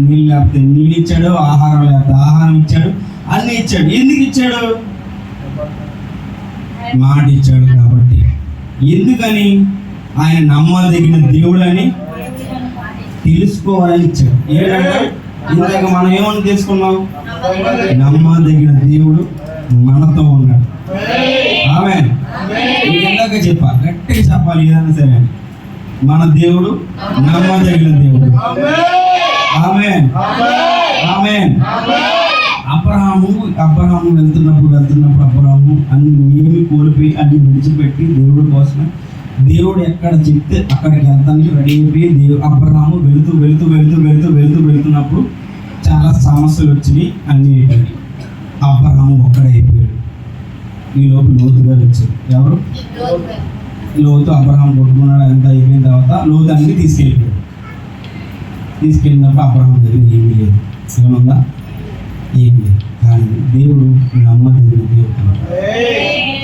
[SPEAKER 1] నీళ్ళు లేకపోతే నీళ్ళు ఇచ్చాడు. ఆహారం లేకపోతే ఆహారం ఇచ్చాడు. అన్నీ ఇచ్చాడు. ఎందుకు ఇచ్చాడు? మాట ఇచ్చాడు కాబట్టి. ఎందుకని? ఆయన నమ్మదగిన దేవుడు అని తెలుసుకోవాలని ఇచ్చాడు. ఏంటంటే ఇందాక మనం ఏమని తెలుసుకున్నాం? నమ్మదగిన దేవుడు మనతో ఉన్నాడు. ఆమేన్. ఇందాక చెప్పాలి, గట్టిగా చెప్పాలి ఏదైనా సరే. మన దేవుడు నమ్మదగిన దేవుడు. ఆమేన్, ఆమేన్. అబ్రహాము వెళ్తున్నప్పుడు అబ్రహాము అన్ని ఏమి కోల్పోయి అన్ని విడిచిపెట్టి దేవుడి కోసమే, దేవుడు ఎక్కడ చెప్తే అక్కడికి వెళ్తానికి రెడీ అయిపోయి అబ్రహాము వెళుతున్నప్పుడు చాలా సమస్యలు వచ్చినాయి. అన్నీ అయిపోయాయి. అబ్రహాము ఒక్కడే అయిపోయాడు. ఈ లోపు లోతు గారు వచ్చారు. ఎవరు? లోతు. అబ్రహాం కొట్టుకున్నాడు. అంతా అయిపోయిన తర్వాత లోతు అన్ని తీసుకెళ్ళినప్పుడు అబ్రహాం దగ్గర ఏమీ లేదు. ఏమన్నా ఏం లేదు. కానీ దేవుడు నమ్మదగిన దేవుడు.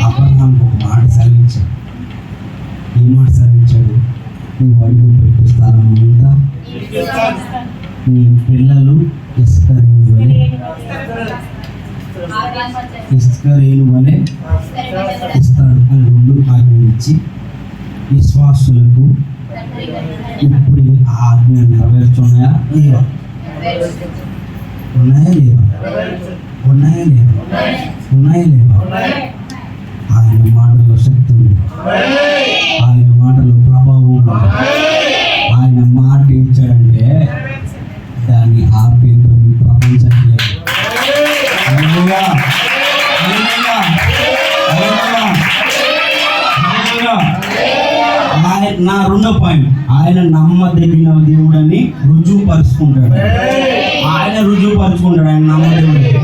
[SPEAKER 1] అబ్రహాంకు ఒక మాట సెలవించాడు. ఏ మాట సెలవించాడు? నువ్వు అడుగు పెట్టే స్థానం ఉందా? నీ పిల్లలు ఇసుక రేణు వలె ఇస్తాడు అని 2 ఆజ్ఞలు ఇచ్చి విశ్వాసులకు ఇప్పుడు ఆ ఆజ్ఞ నెరవేర్చున్నాయా లేవా? ఉన్నాయా లేవా? ఆయన మాటలో శక్తి ఉంది. ఆయన మాటలో ప్రభావం ఉంది. ఆయన మాట ఇచ్చాడంటే దాన్ని ఆపేందుకు ప్రపంచం లేదు. నా 2వ పాయింట్, ఆయన నమ్మదగిన దేవుడని రుజువుపరుచుకుంటాడు. ఆయన నమ్మదగిన.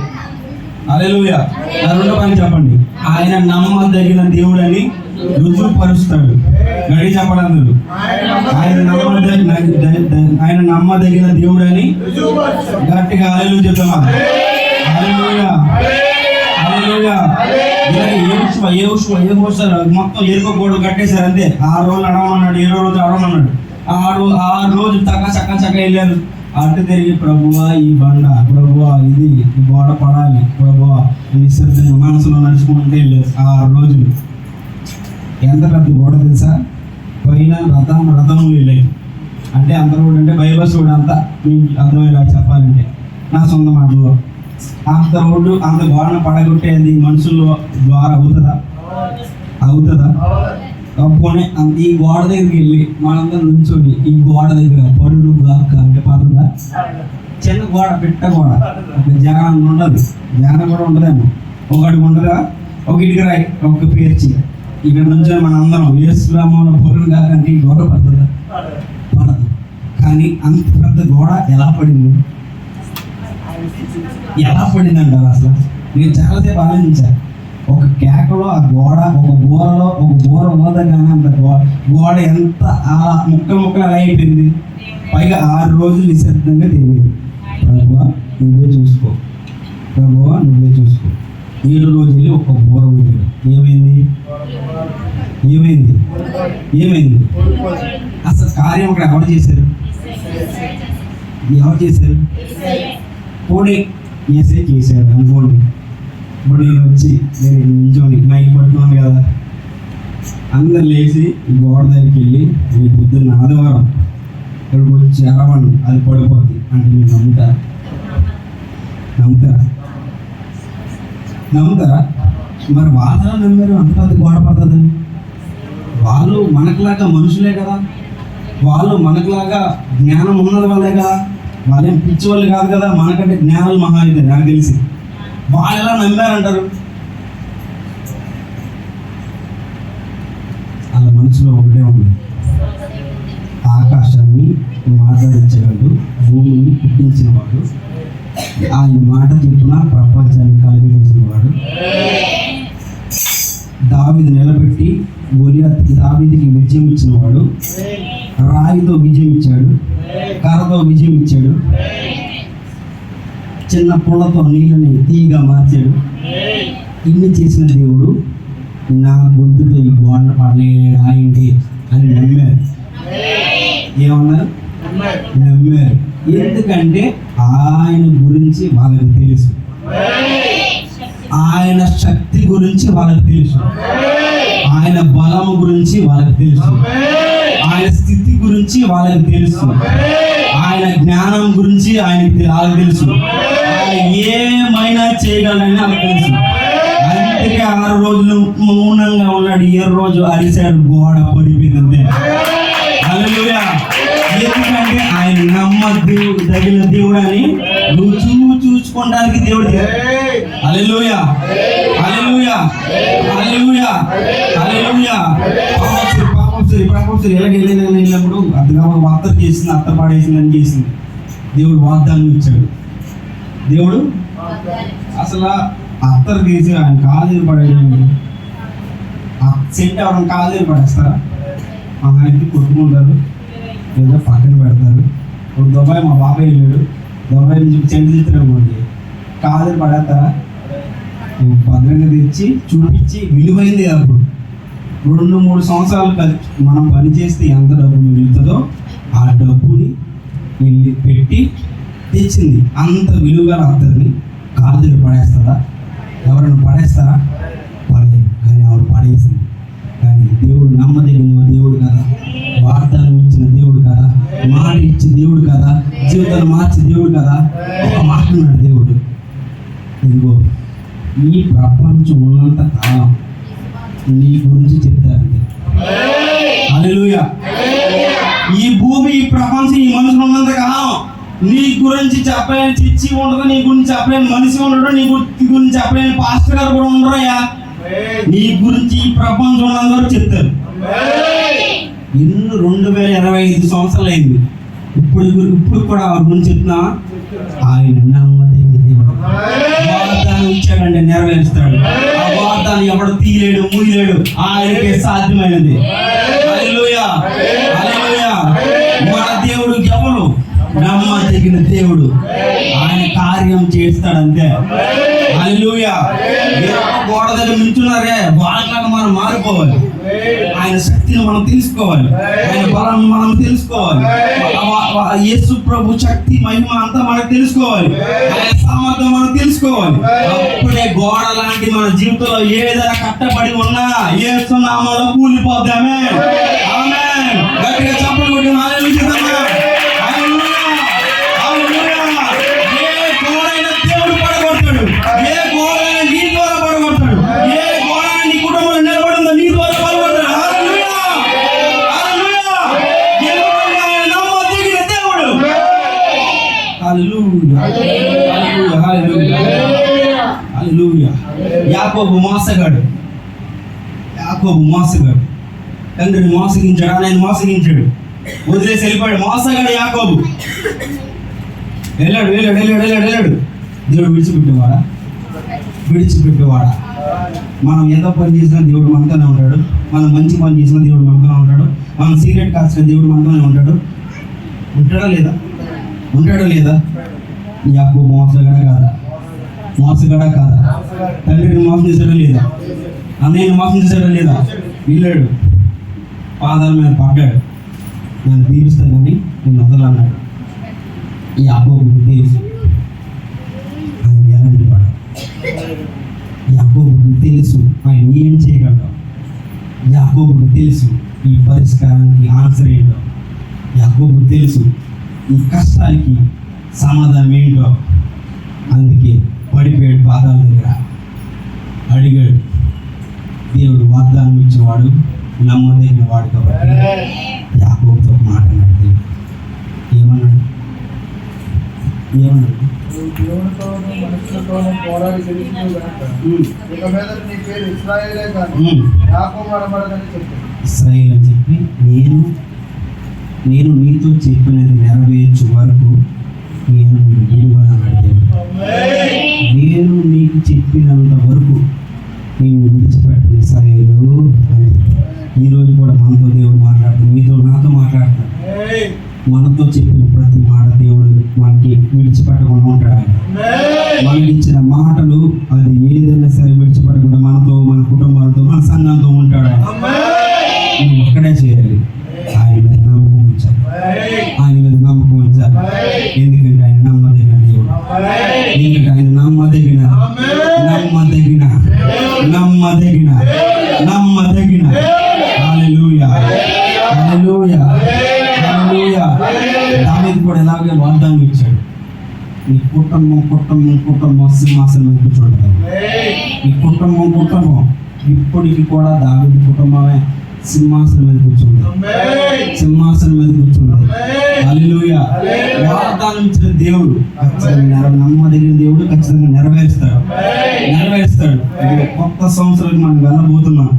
[SPEAKER 1] హల్లెలూయా. నా 2వ పాయింట్ చెప్పండి. ఆయన నమ్మదగిన దేవుడని రుజువుపరుస్తాడు. గడి చెప్పడందరూ. ఆయన నమ్మదగిన దేవుడని గట్టిగా హల్లెలూయా చెప్తామా? హల్లెలూయా, హల్లెలూయా. మొత్తం ఎరుకోకూడదు కట్టేశారు అంతే. 6 రోజులు అడవమన్నాడు, 7వ రోజు అడవమన్నాడు. 6 రోజులు చక్క వెళ్ళారు. అటు తిరిగి ప్రభువా ఈ బండ, ప్రభువా ఇది గోడ పడాలి, ప్రభువా నిశ్శబ్దంగా మనసులో నడుచుకుంటే వెళ్ళారు 6 రోజులు. ఎంత పెద్ద గోడ తెలుసా? పైన రథములు వెళ్ళాయి. అంటే అందరూ అంటే బైబిల్ చూడ అంతా అర్థమయ్యేలా చెప్పాలంటే నా సొంత మాటలో అంత రోడ్డు అంత గోడను పడగొట్టేది మనుషుల్లో ద్వారా అవుతుందా? పోనీ ఈ గోడ దగ్గరికి వెళ్ళి మనందరం నుంచొని ఈ గోడ దగ్గర పరుడు గాక అంటే పడుతుందా? చిన్న గోడ, పెట్ట గోడ, ఒక జగన్ ఉండదు. జగన్ కూడా ఉండదేమో. ఒక అడుగు ఉండదా? ఒక ఇటుక రాయి, ఒక పేర్చి ఇక్కడ నుంచి మన అందరం యేసునామములో పరుడు గాక అంటే ఈ గోడ పడుతుందా? పడదు. కానీ అంత పెద్ద గోడ ఎలా పడింది అంటారు అసలు? నేను చాలాసేపు ఆలోచించాను. ఒక కేకలో ఆ గోడ, ఒక బోరలో ఒక బోర ఓదగానే అంత గోడ ఎంత ముక్కలు అలా అయిపోయింది. పైగా 6 రోజులు నిశ్శబ్దంగా తెలియదు. ప్రభువా నువ్వే చూసుకో. 7 రోజులు ఒక బోర ఊదాడు. ఏమైంది? అసలు కార్యం అక్కడ ఎవరు చేశారు? పోనీ ఏసే చేశాడు అనుకోండి. ఇప్పుడు నేను వచ్చి నించోని మైక్ పట్టుకున్నాను కదా, అందరు లేచి గోడ దగ్గరికి వెళ్ళి మీ పొద్దున్న ఆదివారం ఇక్కడికి వచ్చి అరవండి, అది పడిపోద్ది అంటే మీరు నమ్ముతారా? మరి వాళ్ళ నమ్మారు అంత పెద్ద గోడ పడుతుందని. వాళ్ళు మనకులాగా మనుషులే కదా, వాళ్ళు మనకులాగా జ్ఞానం ఉన్నది వాళ్ళే కదా, వాళ్ళేం పిచ్చి వాళ్ళు కాదు కదా. మనకంటే జ్ఞానాలు మహాయుధ నాకు తెలిసి. వాళ్ళు ఎలా నమ్మారంటారు? వాళ్ళ మనసులో ఒకటే ఉంది, ఆకాశాన్ని మాట్లాడించగలడు, భూమిని పుట్టించిన వాడు, ఆయన మాట చెప్పున ప్రపంచాన్ని కలిగి చేసిన వాడు, దావీదు నిలబెట్టి గొలియాతుకి దావీదుకి విజయం ఇచ్చిన వాడు, రాయితో విజయం ఇచ్చాడు, కర్రతో విజయం ఇచ్చాడు, చిన్న పుల్లతో నీళ్ళని తీగా మార్చాడు. ఇన్ని చేసిన దేవుడు నా గొంతుతో ఈ గోడ పడలేడు ఆయనకి అని నమ్మారు. ఏమన్నారు? నమ్మారు. ఎందుకంటే ఆయన గురించి వాళ్ళకి తెలుసు, ఆయన శక్తి గురించి వాళ్ళకి తెలుసు, ఆయన బలం గురించి వాళ్ళకి తెలుసు, ఆయన స్థితి గురించి వాళ్ళకి తెలుసు, ఆయన జ్ఞానం గురించి వాళ్ళకి తెలుసు, ఆయన ఏమైనా చేయగలడని వాళ్ళకి తెలుసు. అందుకే 6 రోజులు మౌనంగా ఉన్నాడు. 7 రోజు అరిశాడు, గోడ పడిపోయింది. హల్లెలూయా. ఎందుకంటే ఆయన తగిన దేవుడు అని రుజువు చూసుకోవడానికి దేవుడు. హల్లెలూయా, హల్లెలూయా, హల్లెలూయా, హల్లెలూయా. పాపం వెళ్ళినప్పుడు అత్త చేసింది, అత్త పాడేసిందని చేసింది. దేవుడు వాగ్దానం ఇచ్చాడు. దేవుడు అసలు అత్తరు తీసి ఆయన కాలు పడేది. సెంట్ ఎవరైనా కాలు పడేస్తారా? ఆయనకి కొట్టుకుంటారు లేదా పక్కన పెడతారు. ఇప్పుడు దుబాయ్ మా బాబాయ్ వెళ్ళాడు, దుబాయ్ నుంచి చెంటు తీస్తున్నామండి, కాలు పడేస్తారా? భద్రంగా తెచ్చి చూపించి విలువైంది. అప్పుడు 2-3 సంవత్సరాలు మనం పని చేస్తే ఎంత డబ్బు మిగులుతుందో ఆ డబ్బుని వెళ్ళి పెట్టి తెచ్చింది. అంత విలువగా అత్తని కాలు పడేస్తారా? ఎవరైనా పడేస్తారా? పడేది. కానీ ఆవిడ పడేసింది. కానీ దేవుడు నమ్మదగిన దేవుడు కదా, వాగ్దానం ఇచ్చిన దేవుడు కదా, మాట ఇచ్చిన దేవుడు కదా, జీవితాన్ని మార్చిన దేవుడు కదా. ఒక మాట ఉన్నాడు దేవుడు, ఇదిగో ఈ ప్రపంచం ఉన్నంత కాలం నీ గురించి చెప్తారండి. హల్లెలూయా. ఈ భూమి, ఈ ప్రపంచం, ఈ మనుషులు ఉన్నంత కాలం నీ గురించి చెప్పలేని చిచ్చి ఉండదు, నీ గురించి చెప్పలేని మనిషి ఉండడు, నీ గురించి చెప్పలేని పాస్టర్ గారు కూడా ఉండరయ్యా. నీ గురించి ఈ ప్రపంచం ఉన్నందరూ చెప్తారు. ఎన్నో 2025 సంవత్సరాలు అయింది. ఇప్పుడు కూడా ఆవిడ గురించి చెప్తున్నా. ఆయన నమ్మదగిన దేవుడు. వాగ్దానం ఇచ్చాడంటే నెరవేరుస్తాడు. ఆ వాగ్దానం ఎవడు తీయలేడు, మూయలేడు. ఆయనకే సాధ్యమైనది. హల్లెలూయా, హల్లెలూయా. మన దేవుడు ఎవరు? నమ్మదగిన దేవుడు. ఆయన కార్యం చేస్తాడంతే. హల్లెలూయా. గోడ దగ్గర నిల్చున్నారే, వాళ్ళకి మనం మారిపోవాలి. ఆయన శక్తిని మనం తెలుసుకోవాలి, ఆయన బలాన్ని మనం తెలుసుకోవాలి, యేసు ప్రభు శక్తి మహిమ అంతా మనకు తెలుసుకోవాలి, ఆయన సామర్థ్యం మనం తెలుసుకోవాలి. అప్పుడే గోడ లాంటి మన జీవితంలో ఏదైనా కట్టబడి ఉన్నా యేసు నామములో కూలిపోద్ది. ఆమేన్, ఆమేన్. గట్టిగా చప్పట్లు కొట్టి హల్లెలూయా, హల్లెలూయా, హల్లెలూయా. ఏ గోడైనా దేవుడు పడగొడతాడు. ఏ గోడైనా నీ ద్వారా పడగొడతాడు. ఏ గోడైనా నీ కుటుంబంలో నిలబడిందో నీ ద్వారా పడగొడతాడు. హల్లెలూయా, హల్లెలూయా. ఎందుకంటే ఆయన నమ్మదగిన దేవుడు. హల్లెలూయా, హల్లెలూయా, హల్లెలూయా, హల్లెలూయా. యాకోబు మోసగాడు. తండ్రిని మోసగించాడు, ఆయన మోసగించాడు, వదిలేసి వెళ్ళిపోయాడు. మోసగాడు యాకోబు. వెళ్ళాడు. దేవుడు విడిచిపెట్టేవాడా? మనం ఎంత పని చేసినా దేవుడు మనతోనే ఉంటాడు. మనం మంచి పని చేసినా దేవుడు మనతోనే ఉంటాడు. మనం సిగరెట్ కాల్చిన దేవుడు మనతోనే ఉంటాడు. ఉంటాడా లేదా? యాకోబు మోసగాడా కాదా? తండ్రిని మోసం చేశాడా లేదా? అన్నయ్యని మోసం చేశాడా లేదా? వెళ్ళాడు, పాదాల మీద పడ్డాడు. నన్ను దీవిస్తాను కానీ నేను వదలన్నాడు. యాకోబుకు తెలుసు ఆయన ఎలాంటి వాడు. యాకోబుకు తెలుసు ఆయన ఏం చేయగలడు. యాకోబుకు తెలుసు ఈ పరిష్కారానికి ఆన్సర్ ఏంటో. యాకోబుకు తెలుసు ఈ కష్టానికి సమాధానం ఏంటో. అందుకే పడిపోయాడు పాదాల దగ్గర, అడిగాడు. దేవుడు వాగ్దానం ఇచ్చేవాడు, నమ్మదగిన వాడు కాబట్టి యాకోబుతో మాట్లాడాడు. ఏమన్నాడు? ఇశ్రాయేల్ అని చెప్పి నేను నీతో చెప్పినది నెరవేర్చు వరకు నేను విడువనన్నాడు. నేను నీకు చెప్పినంత వరకు నేను విడిచిపెట్టను ఇశ్రాయేలు అని. ఈరోజు కూడా మనతో దేవుడు మాట్లాడుతాడు, మీతో నాతో మాట్లాడతాడు. మనతో చెప్పిన ప్రతి మాట దేవుడు మనకి విడిచిపెట్టకుండా ఉంటాడు. మనకి ఇచ్చిన మాటలు అది ఏదైనా సరే విడిచిపెట్టకుండా మనతో, మన కుటుంబాలతో, మన సంఘంతో ఉంటాడు. నువ్వు ఒక్కడే చేయాలి, ఆయన మీద నమ్మకం ఉంచాలి, ఆయన మీద నమ్మకం ఉంచాలి. ఎందుకంటే ఆయన నమ్మదగిన దేవుడు, ఎందుకంటే ఆయన నమ్మదగిన నమ్మదగిన నమ్మదగిన నమ్మదగిన. హల్లెలూయా హల్లెలూయా హల్లెలూయా. దావీదు కూడా ఇలాగే వాగ్దానం ఇచ్చాడు, నీ కుటుంబం సింహాసనం మీద కూర్చోండి. నీ కుటుంబం ఇప్పటికి కూడా దావీదు కుటుంబమే సింహాసనం మీద కూర్చుంది, సింహాసనం మీద కూర్చుంది. హల్లెలూయా. వాగ్దానం ఇచ్చిన దేవుడు ఖచ్చితంగా నమ్మదగిన దేవుడు, ఖచ్చితంగా నెరవేరుస్తాడు. కొత్త సంవత్సరానికి మనం వెళ్ళబోతున్నాం.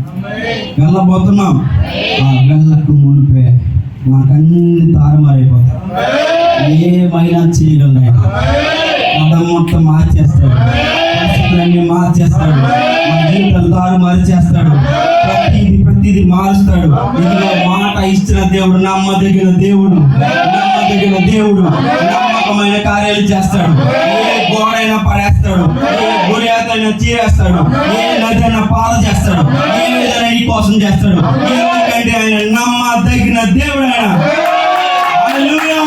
[SPEAKER 1] ఆ వెళ్ళకు మునిపే మనకన్నీ తారుమారైపోతాయి. ఏమైనా చేయగలడు ఆయన. మతం మొత్తం మార్చేస్తాడు, పరిస్థితులన్నీ మార్చేస్తాడు, మన జీవితాలు తారుమారు చేస్తాడు, ప్రతిదీ మారుస్తాడు. ఇందులో మాట ఇచ్చిన దేవుడు నమ్మదగిన దేవుడు, నమ్మకమైన కార్యాలు చేస్తాడు. ఏ గోడైనా పడేస్తాడు, ఏ గుడి అయినా చీరేస్తాడు, ఏ నదైనా పాల చేస్తాడు, ఏదైనా నీ కోసం చేస్తాడు. ఎందుకంటే ఆయన నమ్మదగిన దేవుడు. ఆయన హల్లెలూయా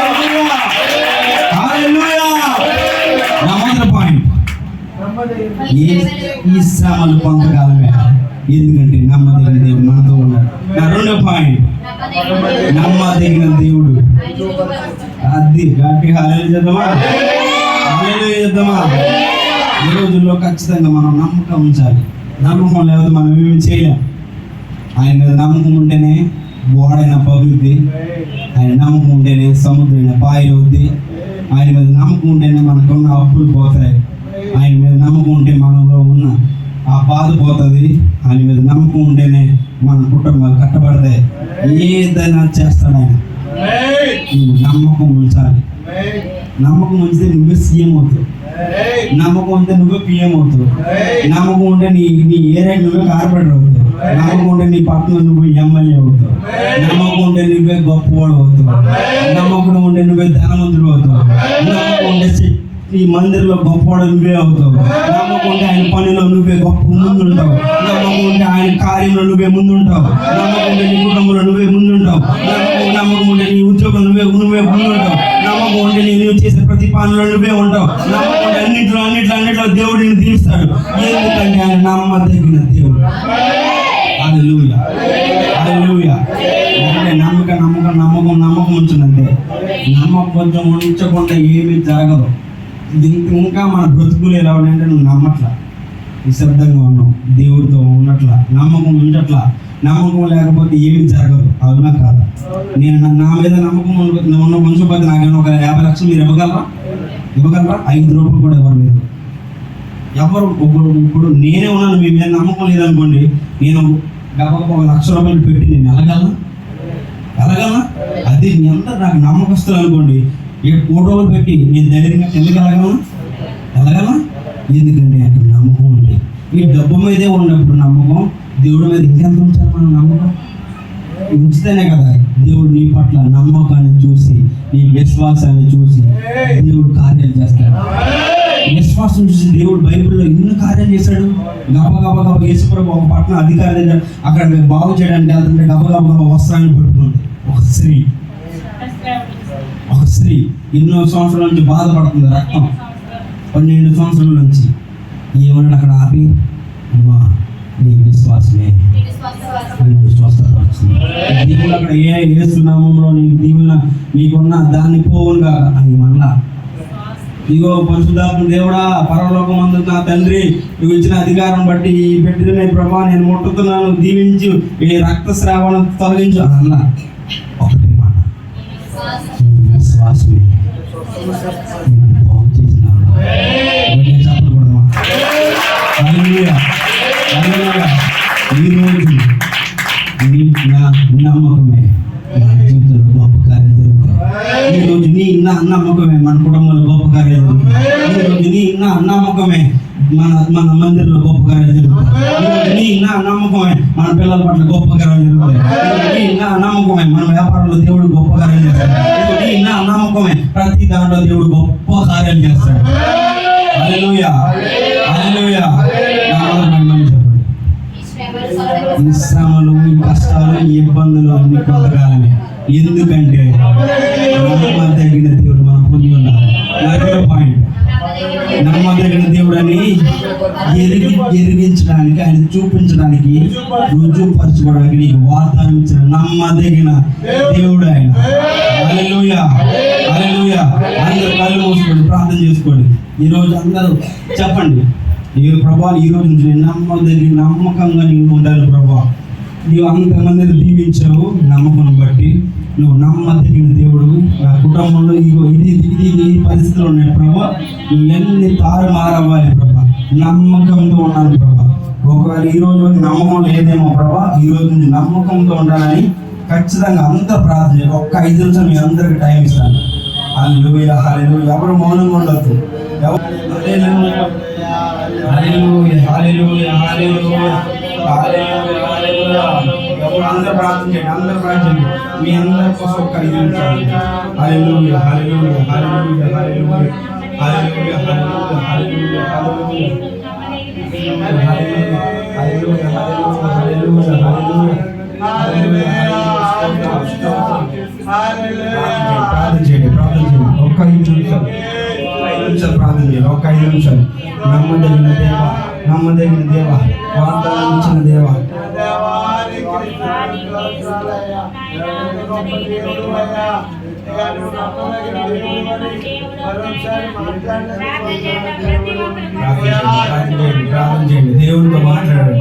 [SPEAKER 1] హల్లెలూయా హల్లెలూయా. నా మొదటి పాయింట్, ఈ శ్రమలు కొంతకాలమే, ఎందుకంటే నమ్మదగిన దేవుడు మనతో ఉన్నాడు. నా రెండో పాయింట్, నమ్మదగిన దేవుడు. అది గట్టి హల్లెలూయా చేద్దామా. ఈ రోజుల్లో ఖచ్చితంగా మనం నమ్మకం ఉంచాలి. నమ్మకం లేకపోతే మనం ఏమి చేయలేం. ఆయన మీద నమ్మకం ఉంటేనే గోడైనా పగులుద్ది, ఆయన నమ్మకం ఉంటేనే సముద్రం పాయవుద్ది, ఆయన మీద నమ్మకం ఉంటేనే మనకున్న అప్పులు పోతాయి, ఆయన మీద నమ్మకం ఉంటే మనలో ఉన్న ఆ బాధ పోతుంది, ఆయన మీద నమ్మకం ఉంటేనే మన కుటుంబాలు కట్టబడతాయి. ఏదైనా చేస్తాడు ఆయన. నువ్వు నమ్మకం ఉంచాలి. నమ్మకం ఉంచితే నువ్వే సీఎం అవుతావు, నమ్మకం ఉంటే నువ్వే పిఎం అవుతావు, నమ్మకం ఉంటే నీ ఏరియా నువ్వే కార్పొరేటర్ అవుతావు, నమ్మకం ఉంటే నీ పట్టణంలో నువ్వు ఎమ్మెల్యే అవుతావు, నమ్మకం ఉంటే నువ్వే గొప్పవాడు అవుతావు, నమ్మకం ఉంటే నువ్వే ధనవంతుడు అవుతావు, నమ్మకం ఉంటే ఈ మందిరంలో గొప్పవాడు నువ్వే అవుతావు, నమ్మకం ఉంటే ఆయన పనిలో నువ్వే గొప్ప ముందుంటావు, నమ్మకం ఉంటే ఆయన కార్యంలో నువ్వే ముందుంటావు, నమ్మకం ఉంటే నీ కుటుంబంలో నువ్వే ముందుంటావు, నమ్మకం ఉంటే నీ ఉద్యోగం నువ్వే ముందుంటావు, నమ్మకం ఉంటే నువ్వు చేసే ప్రతి పనిలో నువ్వే ఉంటావు, నమ్మకం ఉంటే అన్నింటిలో దేవుడిని దీవిస్తాడు. ఎందుకంటే ఆయన నమ్మదగిన దేవుడు. హల్లెలూయా హల్లెలూయా. నమ్మకం ఉంచునంతే. నమ్మకం కొంచెం ఉంచకుండా ఏమీ జరగదు. ఇంకా మన బ్రతుకులు ఎలా ఉన్నాయంటే నువ్వు నమ్మట్లా, నిశ్శబ్దంగా ఉన్నావు, దేవుడితో ఉన్నట్లా, నమ్మకం ఉంచట్లా. నమ్మకం లేకపోతే ఏమి జరగదు. అవునా కాదా? నేను నా మీద నమ్మకం ఉన్న ఉంచకపోతే నాకేమో ఒక 50 లక్షలు మీరు ఇవ్వగలరా? 5 రూపాయలు కూడా ఎవరు మీరు ఎవరు? ఇప్పుడు నేనే ఉన్నాను, మీ మీద నమ్మకం లేదనుకోండి, నేను గబగబా 1 లక్ష రూపాయలు పెట్టి నేను వెళ్ళగలనా? అది మీ అందరూ నాకు నమ్మకస్తులు అనుకోండి, 4 రోజులు పెట్టి నేను ధైర్యంగా వెళ్ళగలనా? ఎందుకంటే అక్కడ నమ్మకం ఉంది. ఈ డబ్బు మీదే ఉన్నప్పుడు నమ్మకం, దేవుడి మీద ఇంకెంత ఉంచాలి మనం? నమ్మకం ఉంచితేనే కదా దేవుడు నీ పట్ల నమ్మకాన్ని చూసి, నీ విశ్వాసాన్ని చూసి దేవుడు కార్యాలు చేస్తాడు. విశ్వాసం చూసి దేవుడు బైబిల్లో ఎన్ని కార్యాలు చేశాడు. గబగబా యేసుప్రభు ఒక పట్టణ అధికారి దగ్గర అక్కడ బాగు చేయడానికి వెళ్తుంటే గబగబా వస్త్రాన్ని పట్టుకుంది ఒక స్త్రీ ఎన్నో సంవత్సరాల నుంచి బాధపడుతుంది, రక్తం 12 సంవత్సరాల నుంచి. ఏమన్నాడు అక్కడ ఆపి, అమ్మా నీ విశ్వాసమే స్వస్థత వచ్చింది. దేవుడు అక్కడ యేసు నామములో నీకు దీవెన నీకున్న దాన్ని పోవుగా అని మళ్ళా. ఇగో పరిశుద్ధాత్మ దేవుడా, పరలోకమందు నా తండ్రి నువ్వు ఇచ్చిన అధికారం బట్టి ఈ బిడ్డని ప్రభా నేను ముట్టుతున్నాను, దీవించు, ఈ రక్తస్రావణం తొలగించు అన్నా. ఒకటే మాట, విశ్వాసమే బాగు చేసినాను. చెప్పకూడదమ్మా. ఈరోజు నా నమ్మకమే మన జీవితంలో గొప్ప కార్యాలు జరుగుతాయి. ఈరోజు నీ నమ్మకమే మన కుటుంబంలో గొప్ప కార్యాలు జరుగుతాయి. ఈరోజు నీ నమ్మకమే మన మందిరంలో గొప్ప కార్యాలు జరుగుతాయి. నీ నా నమ్మకమే మన పిల్లల పట్ల గొప్ప కార్యాలు జరుగుతాయి. నీ నా నమ్మకమే మన వ్యాపారంలో దేవుడు గొప్ప కార్యాలు చేస్తాడు. నీ నా నమ్మకమే ప్రతి దాంట్లో దేవుడు గొప్ప కార్యాలు చేస్తాడు. హల్లెలూయా, హల్లెలూయా. ఈ శ్రమలు, ఈ కష్టాలు, ఈ ఇబ్బందులు అన్ని కొంతకాలమే. ఎందుకంటే నమ్మదగిన దేవుడు మనం పొంది ఉన్నాం. మరో పాయింట్, నమ్మదగిన దేవుడు అని ఎరిగించడానికి, ఆయన చూపించడానికి, రుజువుపరచుకోవడానికి నీకు వాగ్దానం ఇచ్చిన నమ్మదగిన దేవుడు ఆయన. హల్లెలూయా, హల్లెలూయా. అందరూ కళ్ళు మూసుకోండి, ప్రార్థన చేసుకోండి. ఈరోజు అందరూ చెప్పండి, ఈ ప్రభా ఈ రోజు నుంచి నమ్మకంగా నీవు ఉండాలి ప్రభా. నీవు అంతమందిని దీవించావు, నమ్మకం బట్టి నువ్వు నమ్మదగిన దేవుడు. నా కుటుంబంలో ఇది పరిస్థితులు ఉన్నాయి ప్రభా, నువ్వు ఎన్ని తారుమారవ్వాలి ప్రభా, నమ్మకంతో ఉండాలి ప్రభా. ఒకవేళ ఈ రోజు నమ్మకం లేదేమో ప్రభా, ఈ రోజు నుంచి నమ్మకంతో ఉండాలని ఖచ్చితంగా అందరూ ప్రార్థన చేయాలి. ఒక్క 5 నిమిషాలు మీ అందరికి టైం ఇస్తాను. హల్లెలూయా, హల్లెలూయా. ఎవరు మౌనంగా ఉండొద్దు. హల్లెలూయా, హల్లెలూయా, హల్లెలూయా, హల్లెలూయా, హల్లెలూయా. ఎవరు అందరూ ప్రార్థన చేయండి, అందరూ ప్రార్థన చేయండి. మీ అందరి కోసం ఒక్క 5 నిమిషాలు. హల్లెలూయా, హల్లెలూయా, హల్లెలూయా, హల్లెలూయా, హల్లెలూయా, హల్లెలూయా, హల్లెలూయా, హల్లెలూయా, హల్లెలూయా, హల్లెలూయా. ప్రార్థన చేయండి, ప్రార్థన చేయండి. ఒక్క 5 నిమిషాలు, 5 నిమిషాలు ప్రార్థన చేయండి. ఒక్క 5 నిమిషాలు. నమ్మదగిన దేవ, నమ్మదగిన దేవ, వాగ్దానం ఇచ్చిన దేవ, ప్రార్థన చేయండి. దేవునితో మాట్లాడండి,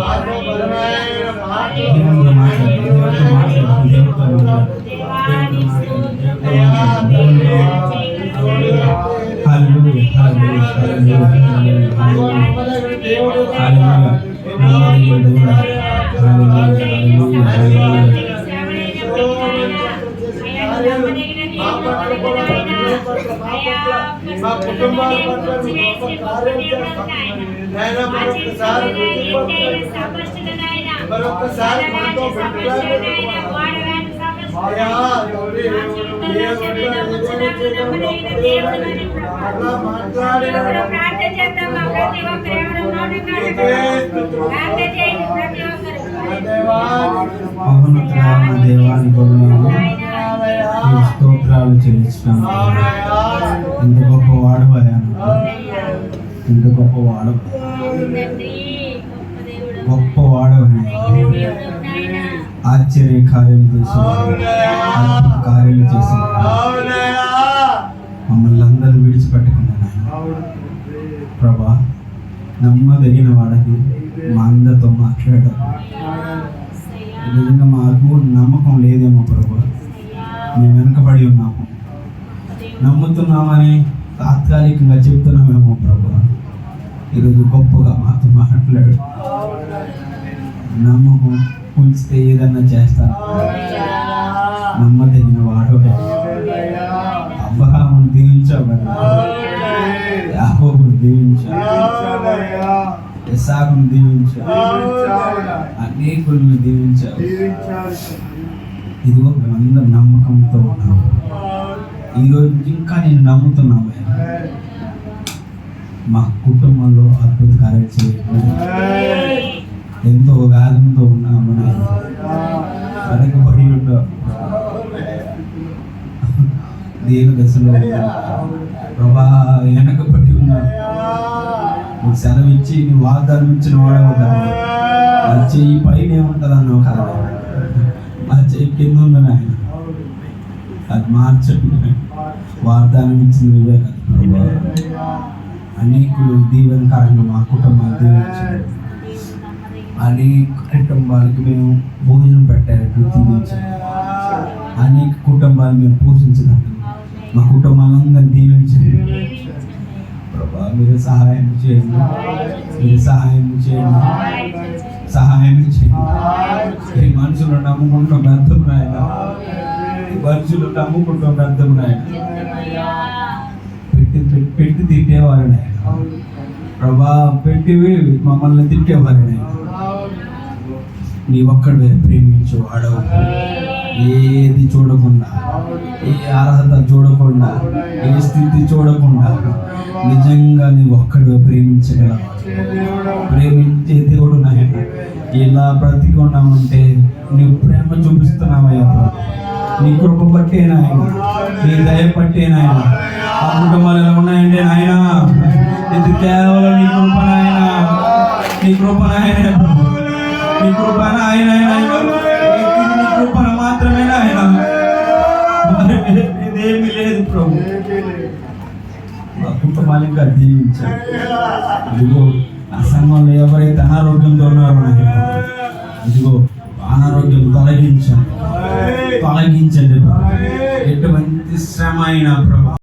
[SPEAKER 1] దేవునితో మాట్లాడండి, దేవునితో మాట్లాడండి, దేవునితో మాట్లాడండి. హల్లెలూయా, హల్లెలూయా, హల్లెలూయా, హల్లెలూయా, హల్లెలూయా.
[SPEAKER 2] మా కుటుంబాల పట్ల మరొకసారి మనతో
[SPEAKER 1] స్తోత్రాలు చెల్లిస్తున్నాను. ఇంత గొప్ప వాడవయ్యాను, ఇంత గొప్ప వాడవ, గొప్ప వాడవని ఆశ్చర్య కార్యాలు చేసి, అద్భుత కార్యాలు చేసి మమ్మల్ని అందరూ విడిచిపెట్టకుండా ప్రభా, నమ్మదగిన వాడని మా అందరితో మాట్లాడారు. నిజంగా మాకు నమ్మకం లేదేమో ప్రభా, మేము వెనకబడి ఉన్నాము, నమ్ముతున్నామని తాత్కాలికంగా చెప్తున్నామేమో ప్రభా. ఈరోజు గొప్పగా మాతో మాట్లాడు. నమ్మకం ఉంచితే ఏదన్నా చేస్తాను. నమ్మదగిన వాడు. అబ్రహామును దీవించావు కదా, యాకోబును దీవించావు, ఇస్సాకును దీవించావు, అనేకులను దీవించావు. ఇదిగో మేమందరం నమ్మకంతో ఉన్నాము. ఈరోజు ఇంకా నేను నమ్ముతున్నాము. మా కుటుంబంలో అద్భుత కార్యాలు చేయండి. ఎంతో వేదంతో ఉన్నాము, వెనకబడి ఉన్నాము, దేని దశలో ప్రభా వెనకబడి ఉన్నాము. నువ్వు సెలవు ఇచ్చి నీ వాగ్దానం ఇచ్చిన వాడవు కదా, ఆ చెయ్యి పైన ఏముంటుంది అన్నావు కదా, ఆ చెయ్యి కింద ఉందని ఆయన అది మార్చండి. వాగ్దానం ఇచ్చిన నువ్వే కదా ప్రభా. అనేకులు దీవెనకరంగా మా కుటుంబాలు దీవించారు. అనేక కుటుంబాలకు మేము భోజనం పెట్టేటట్లు దీవించాము. అనేక కుటుంబాలు మేము పోషించడానికి మా కుటుంబాలందరినీ దీవించండి ప్రభా. మీరు సహాయం చేయండి, మీరు సహాయం చేయండి, సహాయం చేయండి. ఈ మనుషులు నమ్ముకుంటాం వ్యర్థం నాయన, ఈ మనుషులు నమ్ముకుంటాం వ్యర్థం నాయన. పెట్టి తిట్టేవారు నాయన ప్రభా పెట్టివి మమ్మల్ని తిట్టేవారిని నీ ఒక్కడే ప్రేమించు ఆడవు, ఏది చూడకుండా, ఏ అర్హత చూడకుండా, ఏ స్థితి చూడకుండా నిజంగా నీ ఒక్కడే ప్రేమించగలవు. ప్రేమించే దేవుడు నాయన, ఇలా బ్రతికున్నామంటే నీవు ప్రేమ చూపిస్తున్నావయ్యా ప్రభు. నీ కృప పట్టే నాయన, నీ దయ పట్టే నాయన. ఆ కుటుంబాలు ఎలా ఉన్నాయండి నాయన? ఇది కేవలం నీ కృప నాయన, నీ కృప నాయన, నీ కృప నాయన, నీ కృపణ మాత్రమే నాయన, ఇదేమీ లేదు ప్రభు. ఆ కుటుంబాలు ఇంకా దీవించాలి. ఇదిగో ఆ సంఘంలో ఎవరైతే అనారోగ్యంతో ఉన్నారో నాయన, ఇదిగో అనారోగ్యం తొలగించండి ప్రభు. ఎటువంటి శ్రమ అయినా ప్రభు